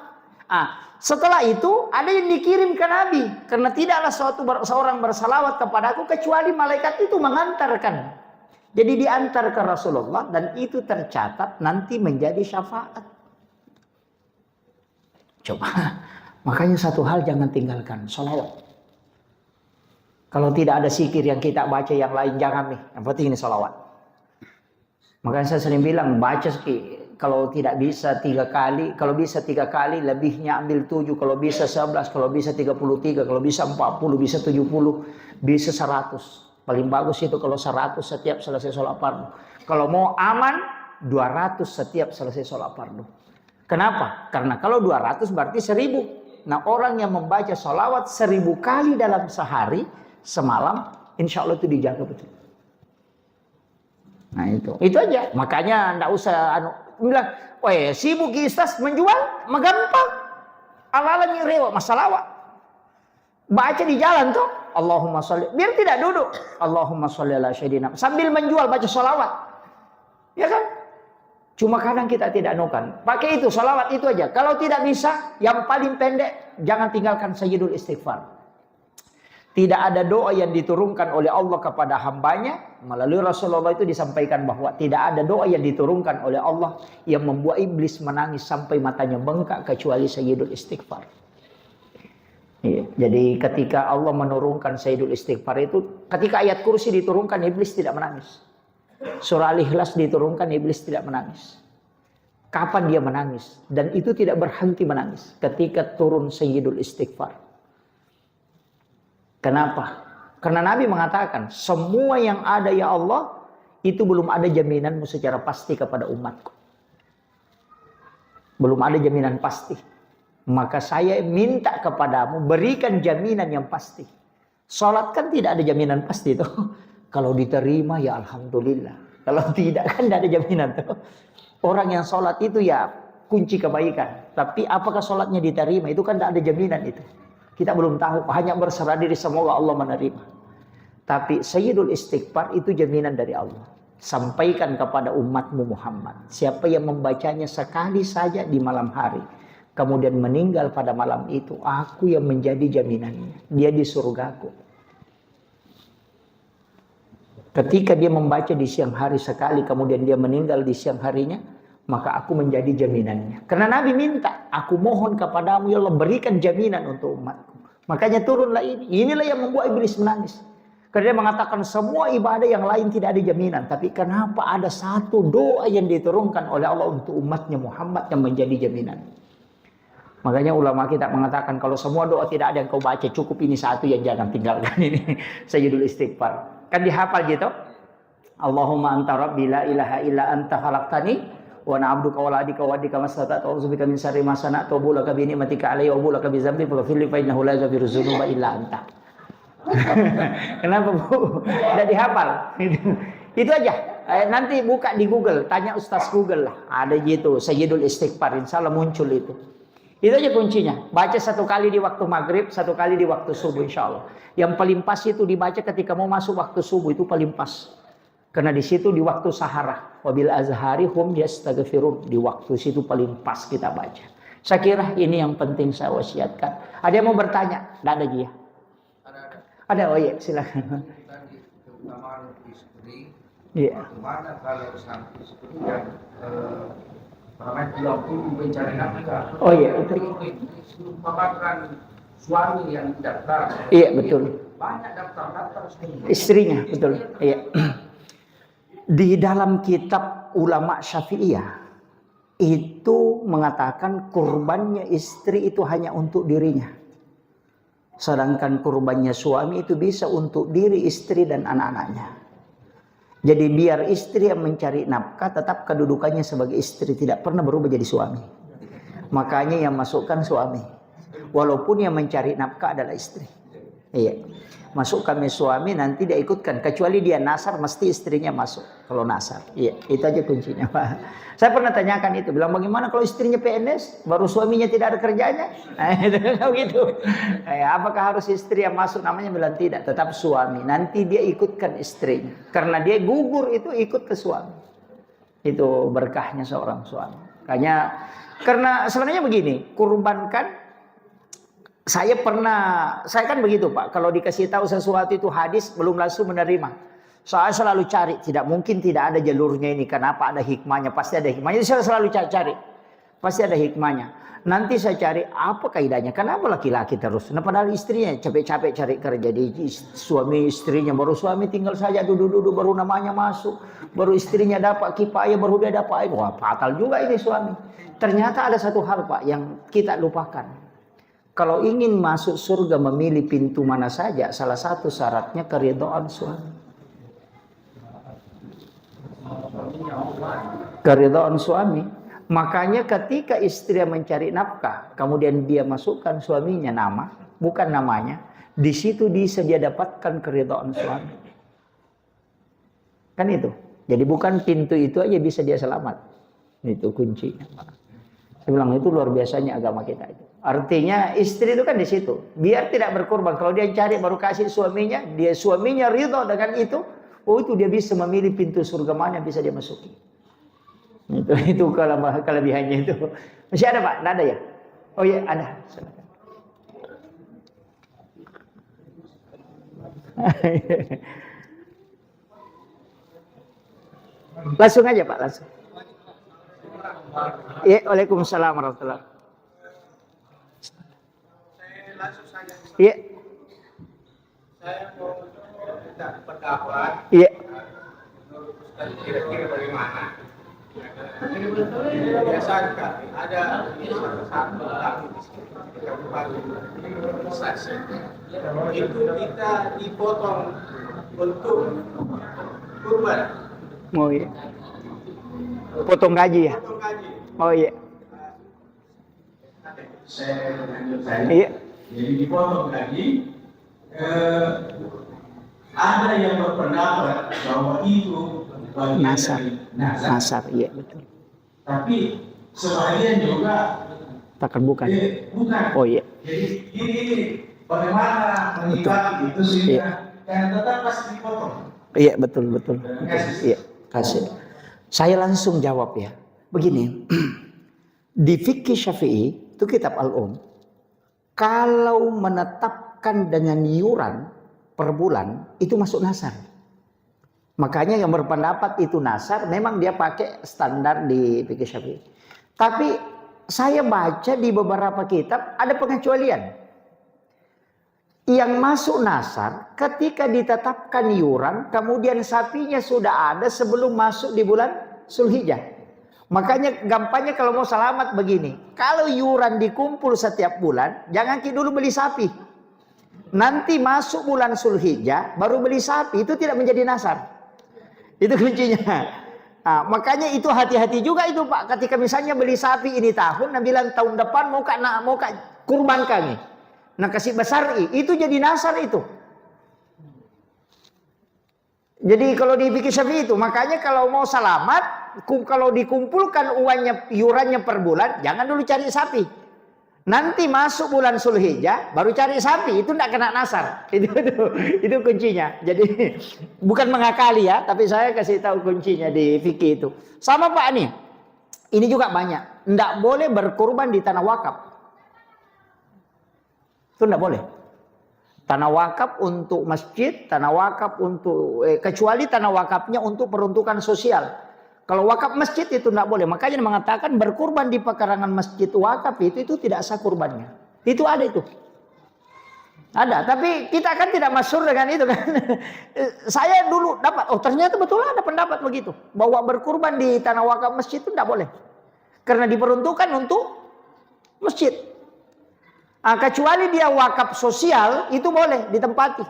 Setelah itu ada yang dikirim ke Nabi. Karena tidaklah seorang bersalawat kepadaku kecuali malaikat itu mengantarkan. Jadi diantar ke Rasulullah dan itu tercatat nanti menjadi syafaat. Coba. Makanya satu hal jangan tinggalkan, salawat. Kalau tidak ada zikir yang kita baca yang lain jangan nih. Yang penting ini salawat. Makanya saya sering bilang baca kalau tidak bisa 3 kali, kalau bisa 3 kali, lebihnya ambil 7, kalau bisa 11, kalau bisa 33, kalau bisa 40, bisa 70, bisa 100. Paling bagus itu kalau 100 setiap selesai sholat fardu. Kalau mau aman, 200 setiap selesai sholat fardu. Kenapa? Karena kalau 200 berarti 1000. Nah, orang yang membaca sholawat 1000 kali dalam sehari, semalam, insya Allah itu dijaga betul. Nah itu aja. Makanya enggak usah bilang, sibuk istas menjual, gampang. Ala-ala nyirewa, masalah. Baca di jalan tuh, Allahumma sholli. Biar tidak duduk, Allahumma sholli ala Sayyidina. Sambil menjual baca sholawat. Ya kan? Cuma kadang kita tidak nukan. Pakai itu, sholawat itu aja. Kalau tidak bisa, yang paling pendek, jangan tinggalkan sayyidul istighfar. Tidak ada doa yang diturunkan oleh Allah kepada hambanya. Melalui Rasulullah itu disampaikan bahwa tidak ada doa yang diturunkan oleh Allah yang membuat iblis menangis sampai matanya bengkak kecuali sayyidul istighfar. Jadi ketika Allah menurunkan sayyidul istighfar itu, ketika ayat kursi diturunkan iblis tidak menangis. Surah Al-Ikhlas diturunkan iblis tidak menangis. Kapan dia menangis? Dan itu tidak berhenti menangis ketika turun sayyidul istighfar. Kenapa? Karena Nabi mengatakan, semua yang ada ya Allah, itu belum ada jaminanmu secara pasti kepada umatku. Belum ada jaminan pasti. Maka saya minta kepadamu, berikan jaminan yang pasti. Salat kan tidak ada jaminan pasti itu. Kalau diterima ya Alhamdulillah. Kalau tidak kan tidak ada jaminan tuh. Orang yang sholat itu ya kunci kebaikan. Tapi apakah sholatnya diterima? Itu kan tidak ada jaminan itu. Kita belum tahu. Hanya berserah diri semoga Allah menerima. Tapi Sayyidul Istighfar itu jaminan dari Allah. Sampaikan kepada umatmu Muhammad. Siapa yang membacanya sekali saja di malam hari. Kemudian meninggal pada malam itu. Aku yang menjadi jaminannya. Dia di surgaku. Ketika dia membaca di siang hari sekali. Kemudian dia meninggal di siang harinya. Maka aku menjadi jaminannya. Karena Nabi minta. Aku mohon kepadamu ya Allah berikan jaminan untuk umatku. Makanya turunlah ini. Inilah yang membuat iblis menangis. Karena dia mengatakan semua ibadah yang lain tidak ada jaminan. Tapi kenapa ada satu doa yang diturunkan oleh Allah untuk umatnya Muhammad yang menjadi jaminan. Makanya ulama kita mengatakan kalau semua doa tidak ada yang kau baca, cukup ini satu yang jangan tinggalkan ini. Sayyidul Istighfar. Kan dihafal gitu. Allahumma anta rabbi la ilaha illa anta khalaqtani wa ana abduka wa la adika wa adika mastata'tu a'udzubika min syarri ma sana'tu wa bulaka bi ni'matika alayya wa bulaka bi dzambi faghfir li fa innahu la yaghfiru dzunuba illa anta. Kenapa Bu? Udah dihafal. Itu aja. Nanti buka di Google, tanya Ustaz Google lah. Ada gitu, Sayyidul Istighfar, insyaallah muncul itu. Itu aja kuncinya. Baca satu kali di waktu maghrib, satu kali di waktu subuh insyaallah. Yang paling pas itu dibaca ketika mau masuk waktu subuh, itu paling pas. Karena di situ di waktu sahara, wabil azhari hum yastaghfirun, di waktu situ paling pas kita baca. Saya kira ini yang penting saya wasiatkan. Ada yang mau bertanya? Tidak ada dia. Ada, oh iya, silakan. Tadi terutama istri, Iya. bagaimana kalau sang istri yang ramai pulau mencari nafkah? Oh iya, itu. Merupakan suami yang daftar. Iya, betul. Banyak daftar Istrinya, betul. Iya. Di dalam kitab ulama Syafi'iyah itu mengatakan kurbannya istri itu hanya untuk dirinya. Sedangkan kurbannya suami itu bisa untuk diri istri dan anak-anaknya. Jadi biar istri yang mencari nafkah tetap kedudukannya sebagai istri, tidak pernah berubah jadi suami. Makanya yang masukkan suami. Walaupun yang mencari nafkah adalah istri. Iya. Masuk kami suami nanti dia ikutkan. Kecuali dia nasar mesti istrinya masuk. Kalau nasar. Iya. Itu aja kuncinya Pak. Saya pernah tanyakan itu. Bilang bagaimana kalau istrinya PNS. Baru suaminya tidak ada kerjanya. Nah, gitu. Apakah harus istri yang masuk? Namanya bilang tidak. Tetap suami. Nanti dia ikutkan istrinya. Karena dia gugur itu ikut ke suami. Itu berkahnya seorang suami. Karena sebenarnya begini. Kurbankan. Saya kan begitu Pak, kalau dikasih tahu sesuatu itu hadis belum langsung menerima. Saya selalu cari, tidak mungkin tidak ada jalurnya ini, kenapa ada hikmahnya, pasti ada hikmahnya. Jadi saya selalu cari, pasti ada hikmahnya. Nanti saya cari apa kaidahnya, kenapa laki-laki terus? Nah padahal istrinya capek-capek cari kerja, di suami istrinya, baru suami tinggal saja duduk-duduk, baru namanya masuk, baru istrinya dapat kipayah, baru dia dapat air. Wah fatal juga ini suami. Ternyata ada satu hal Pak yang kita lupakan. Kalau ingin masuk surga memilih pintu mana saja, salah satu syaratnya keridhaan suami. Keridhaan suami. Makanya ketika istri mencari nafkah, kemudian dia masukkan suaminya nama, bukan namanya, di situ bisa dia dapatkan keridhaan suami. Kan itu. Jadi bukan pintu itu aja bisa dia selamat. Itu kuncinya. Saya bilang itu luar biasanya agama kita itu. Artinya istri itu kan di situ. Biar tidak berkorban. Kalau dia cari baru kasih suaminya, suaminya ridho dengan itu, oh itu dia bisa memilih pintu surga mana yang bisa dia masuki. Itu kelebihannya itu. Masih ada Pak? Tidak ada ya? Oh iya ada. Langsung aja Pak, langsung. Ya, Waalaikumsalam warahmatullahi wabarakatuh. Saya langsung saja. Iya. Saya mau minta pendapat. Iya. Menurut Ustaz kira-kira bagaimana? Biasa sekali ada satu lagi di kabupaten Stasi. Itu kita dipotong untuk kurban. Oh iya. Potong gaji ya? Potong gaji. Oh iya. Saya Iya. jadi dipotong gaji. Ada yang berpendapat bahwa itu bagian Nasar. dari nazar. Nasar, iya betul. Tapi sebagian juga Takkan bukan. bukan. Oh iya. Jadi ini bagaimana menyikapi itu sehingga yang tetap pasti dipotong. Iya betul. Iya, kasih. Saya langsung jawab ya. Begini, di fikih Syafi'i itu kitab Al-Um, kalau menetapkan dengan iuran per bulan itu masuk nasar. Makanya yang berpendapat itu nasar, memang dia pakai standar di fikih Syafi'i. Tapi saya baca di beberapa kitab ada pengecualian. Yang masuk nasar ketika ditetapkan iuran, kemudian sapinya sudah ada sebelum masuk di bulan Zulhijjah. Makanya gampangnya kalau mau selamat begini, kalau iuran dikumpul setiap bulan, jangan dulu beli sapi. Nanti masuk bulan Zulhijjah baru beli sapi, itu tidak menjadi nasar. Itu kuncinya. Nah, makanya itu hati-hati juga itu Pak, ketika misalnya beli sapi ini tahun, nah bilang tahun depan mau kurban kami. Nah kasih besar itu jadi nasar itu. Jadi kalau di fikih Syafi'i itu, makanya kalau mau selamat, kalau dikumpulkan uangnya, iurannya per bulan, jangan dulu cari sapi. Nanti masuk bulan Zulhijjah baru cari sapi, itu tidak kena nasar. Itu kuncinya. Jadi bukan mengakali ya, tapi saya kasih tahu kuncinya di fikih itu. Sama Pak nih. Ini juga banyak. Tidak boleh berkurban di tanah wakaf. Itu tidak boleh. Tanah wakaf untuk masjid, tanah wakaf untuk kecuali tanah wakafnya untuk peruntukan sosial. Kalau wakaf masjid itu tidak boleh. Makanya mengatakan berkurban di pekarangan masjid wakaf itu tidak sah kurbannya. Itu ada itu. Ada. Tapi kita kan tidak masyhur dengan itu kan. Saya dulu dapat. Oh ternyata betul ada pendapat begitu. Bahwa berkurban di tanah wakaf masjid itu tidak boleh. Karena diperuntukkan untuk masjid. Kecuali dia wakaf sosial itu boleh ditempati.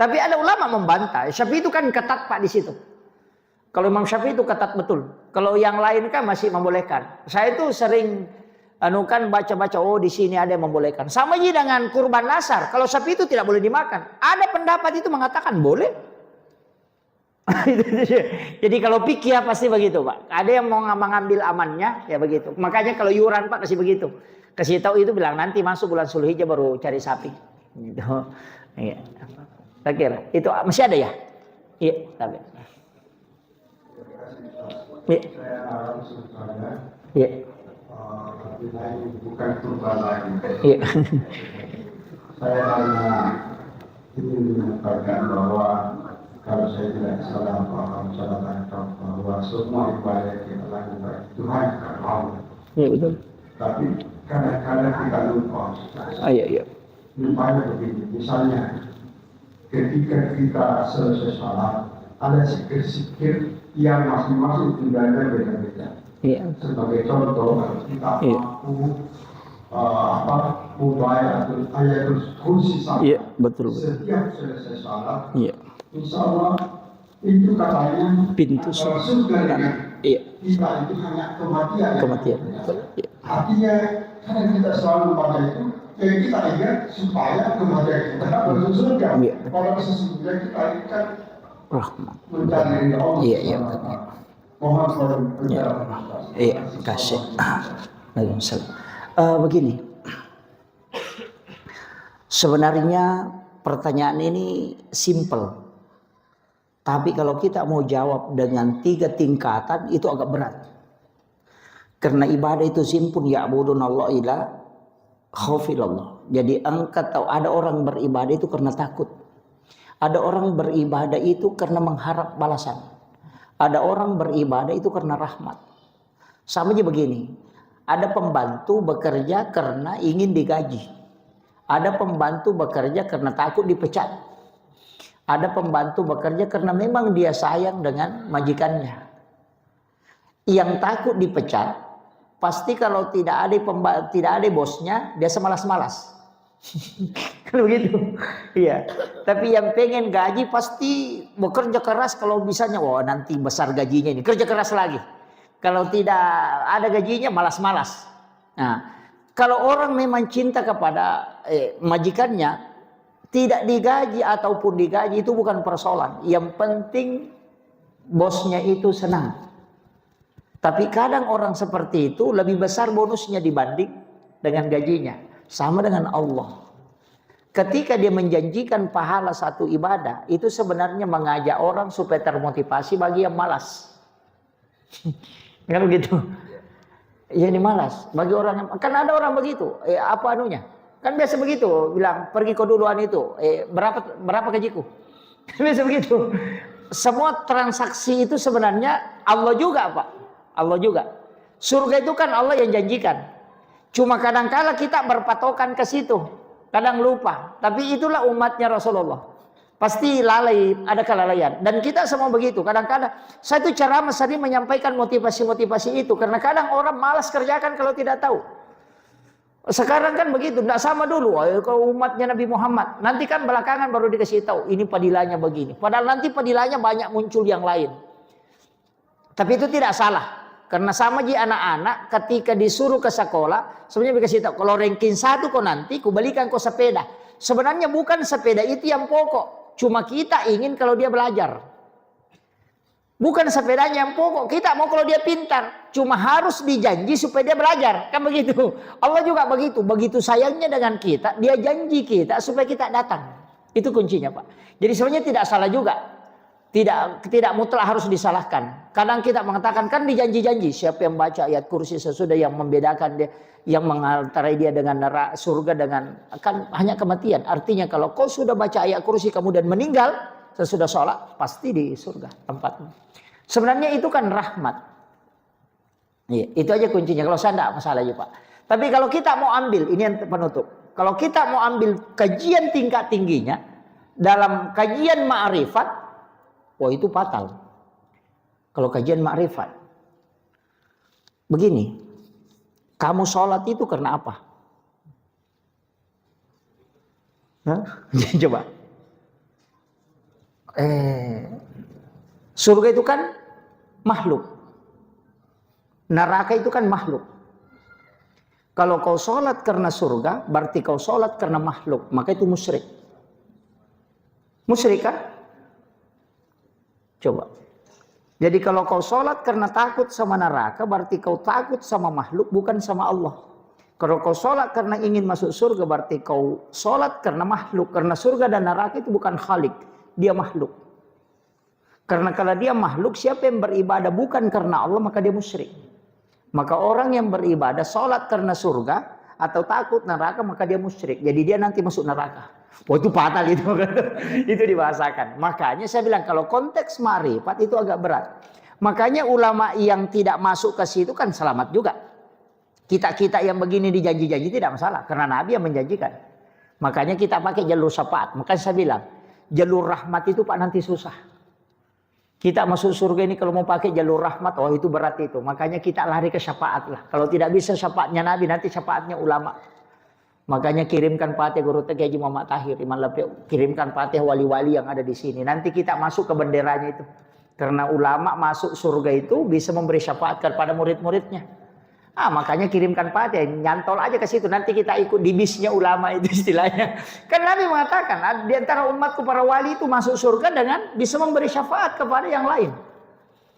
Tapi ada ulama membantah. Syafi'i itu kan ketat Pak di situ. Kalau Imam Syafi'i itu ketat betul. Kalau yang lain kan masih membolehkan. Saya itu sering baca-baca, oh di sini ada yang membolehkan. Sama aja dengan kurban nasar. Kalau sapi itu tidak boleh dimakan. Ada pendapat itu mengatakan boleh. Jadi kalau fikih ya pasti begitu Pak. Ada yang mau mengambil amannya ya begitu. Makanya kalau iuran Pak kasih begitu. Kasih tahu itu bilang nanti masuk bulan Zulhijjah baru cari sapi. Gitu. Iya. Saya kira itu masih ada ya? Iya, tapi. Iya. Iya. Bukan kurban lagi. Iya. Saya hanya ingin menyampaikan bahwa kalau saya tidak salah paham, salah tangkap bahwa semua ibadah kita lakukan Tuhan akan mau. Iya betul. Tapi kadang-kadang kita lupa. Iya. Lupanya begini, misalnya ketika kita selesai salat, ada sikir-sikir yang masing-masing ibadahnya beda-beda. Iya. Sebagai contoh, kalau kita mampu upaya atau ayatul kursi salat. Iya, betul. Setiap selesai salat, Iya. insya Allah itu katanya Pintu surga dengan iya. kita itu hanya kematian. Kematian. Betul. Iya. Artinya karena kita selalu baca itu, kita ingat supaya kematian kita masuk surga. Iya. Kalau sesungguhnya kita kan Rahmat. mencari Allah. Iya. Mohon Ya. Iya, kasih. Waalaikumsalam. Begini. Sebenarnya pertanyaan ini simple. Tapi kalau kita mau jawab dengan 3 tingkatan itu agak berat. Karena ibadah itu simpun ya'budunallah ila khaufilallah. Jadi angkat tahu ada orang beribadah itu karena takut. Ada orang beribadah itu karena mengharap balasan. Ada orang beribadah itu karena rahmat. Sama aja begini. Ada pembantu bekerja karena ingin digaji. Ada pembantu bekerja karena takut dipecat. Ada pembantu bekerja karena memang dia sayang dengan majikannya. Yang takut dipecat, pasti kalau tidak ada bosnya, dia semalas-malas. Kalau begitu, iya. Tapi yang pengen gaji pasti bekerja keras kalau bisanya, wah nanti besar gajinya ini, kerja keras lagi. Kalau tidak ada gajinya, malas-malas. Nah, kalau orang memang cinta kepada majikannya, tidak digaji ataupun digaji itu bukan persoalan. Yang penting bosnya itu senang. Tapi kadang orang seperti itu lebih besar bonusnya dibanding dengan gajinya. Sama dengan Allah. Ketika dia menjanjikan pahala satu ibadah, itu sebenarnya mengajak orang supaya termotivasi bagi yang malas. Kan begitu? Ya ini malas. Bagi orang yang, kan ada orang begitu. Apa anunya? Kan biasa begitu. Bilang pergi kau duluan itu. Berapa gajiku? Kan biasa begitu. Semua transaksi itu sebenarnya Allah juga, Pak. Allah juga. Surga itu kan Allah yang janjikan. Cuma kadang-kala kita berpatokan ke situ. Kadang lupa. Tapi itulah umatnya Rasulullah. Pasti lalai, ada kelalaian. Dan kita semua begitu. Kadang-kadang saya itu ceramah sering menyampaikan motivasi-motivasi itu. Karena kadang orang malas kerjakan kalau tidak tahu. Sekarang kan begitu. Tidak sama dulu. Kalau umatnya Nabi Muhammad. Nanti kan belakangan baru dikasih tahu. Ini padilanya begini. Padahal nanti padilanya banyak muncul yang lain. Tapi itu tidak salah. Karena sama ji anak-anak ketika disuruh ke sekolah, sebenarnya dikasih tahu kalau ranking 1 kok nanti ku balikan kau sepeda. Sebenarnya bukan sepeda itu yang pokok, cuma kita ingin kalau dia belajar. Bukan sepedanya yang pokok, kita mau kalau dia pintar, cuma harus dijanji supaya dia belajar. Kan begitu. Allah juga begitu, begitu sayangnya dengan kita, dia janji kita supaya kita datang. Itu kuncinya, Pak. Jadi sebenarnya tidak salah juga. Tidak mutlak harus disalahkan. Kadang kita mengatakan kan dijanji-janji. Siapa yang baca ayat kursi sesudah yang membedakan dia, yang mengantarai dia dengan neraka surga dengan kan hanya kematian. Artinya kalau kau sudah baca ayat kursi kemudian meninggal sesudah sholat pasti di surga tempatmu. Sebenarnya itu kan rahmat. Iya, itu aja kuncinya. Kalau saya tidak masalah ya Pak. Tapi kalau kita mau ambil ini yang penutup. Kalau kita mau ambil kajian tingkat tingginya dalam kajian ma'rifat. Wah itu fatal. Kalau kajian makrifat. Begini. Kamu sholat itu karena apa? Hah? Coba. Surga itu kan makhluk. Neraka itu kan makhluk. Kalau kau sholat karena surga, berarti kau sholat karena makhluk. Maka itu musyrik. Musyrik kan? Coba. Jadi kalau kau sholat karena takut sama neraka, berarti kau takut sama makhluk, bukan sama Allah. Kalau kau sholat karena ingin masuk surga, berarti kau sholat karena makhluk. Karena surga dan neraka itu bukan khalik, dia makhluk. Karena kalau dia makhluk, siapa yang beribadah bukan karena Allah, maka dia musyrik. Maka orang yang beribadah sholat karena surga atau takut neraka, maka dia musyrik. Jadi dia nanti masuk neraka. Oh itu fatal itu. Itu dibahasakan. Makanya saya bilang kalau konteks ma'rifat itu agak berat. Makanya ulama yang tidak masuk ke situ kan selamat juga. Kita yang begini dijanji-janji tidak masalah. Karena Nabi yang menjanjikan. Makanya kita pakai jalur syafaat. Makanya saya bilang jalur rahmat itu Pak nanti susah. Kita masuk surga ini kalau mau pakai jalur rahmat, oh itu berat itu. Makanya kita lari ke syafaat lah. Kalau tidak bisa syafaatnya Nabi, nanti syafaatnya ulama. Makanya kirimkan Fatihah Guru Haji Muhammad Tahir, Iman Lapi, kirimkan Fatihah wali-wali yang ada di sini. Nanti kita masuk ke benderanya itu. Karena ulama masuk surga itu bisa memberi syafaat kepada murid-muridnya. Makanya kirimkan Fatihah, nyantol aja ke situ. Nanti kita ikut di bisnya ulama itu istilahnya. Kan Nabi mengatakan di antara umatku para wali itu masuk surga dengan bisa memberi syafaat kepada yang lain.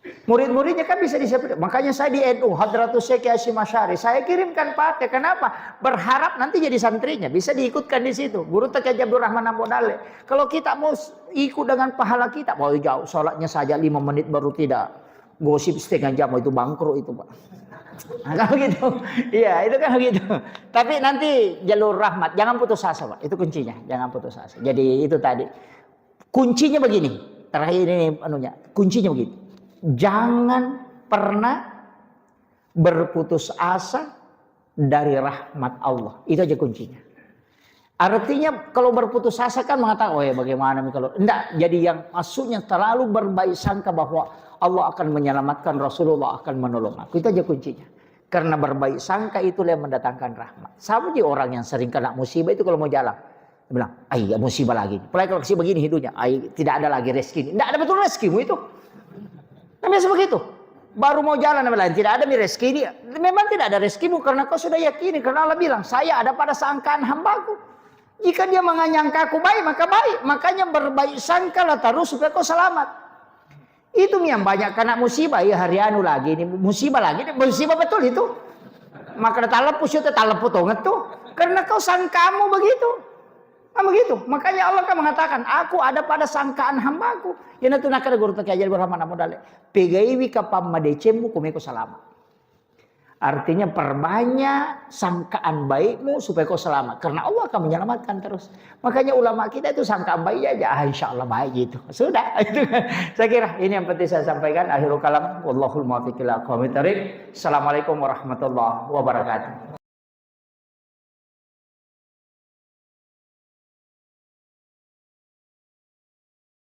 Murid-muridnya kan bisa disebut. Makanya saya di NU Hadratus Syekh Hasyim Asy'ari, saya kirimkan Fatihah. Kenapa? Berharap nanti jadi santrinya, bisa diikutkan di situ. Guru Haji Abdul Rahman Ambodale. Kalau kita mau ikut dengan pahala kita, mau jauh sholatnya saja 5 menit baru tidak. Gosip setengah jam itu bangkrut itu Pak. Nah, kan begitu. Iya, itu kan begitu. Tapi nanti jalur rahmat, jangan putus asa Pak. Itu kuncinya, jangan putus asa. Jadi itu tadi. Kuncinya begini. Terakhir ini anunya, kuncinya begini. Jangan pernah berputus asa dari rahmat Allah. Itu aja kuncinya. Artinya kalau berputus asa kan mengatakan, oh ya bagaimana kalau enggak. Jadi yang maksudnya terlalu berbaik sangka bahwa Allah akan menyelamatkan, Rasulullah akan menolong aku. Itu aja kuncinya. Karena berbaik sangka itulah yang mendatangkan rahmat. Sama aja orang yang sering kena musibah itu kalau mau jalan. Dia bilang, ya musibah lagi. Apalagi kalau musibah begini hidupnya. Tidak ada lagi rezeki. Tidak ada betul rezekimu itu. Nah, biasa begitu. Baru mau jalan lain tidak ada rezeki ini. Memang tidak ada rezekimu karena kau sudah yakini. Karena Allah bilang, saya ada pada sangkaan hambaku. Jika dia menyangka aku baik, maka baik. Makanya berbaik sangkalah terus supaya kau selamat. Itu yang banyak kena musibah ya hari anu lagi ini musibah betul itu. Maka talepus itu talepus tuh karena kau sangkamu begitu. Nah, begitu. Makanya Allah kan mengatakan, aku ada pada sangkaan hambaku. Yang itu nak ada guru tak ajar berhamana modal. Pegaiwi kapam madecemu kumeko selamat. Artinya perbanyak sangkaan baikmu supaya kau selamat. Karena Allah akan menyelamatkan terus. Makanya ulama kita itu sangkaan baik aja. Insya Allah baik gitu. Sudah. Itu. Saya kira ini yang penting saya sampaikan. Akhirul kalam. Wallahul muwaffiq ila aqwamit thoriq. Assalamualaikum warahmatullahi wabarakatuh.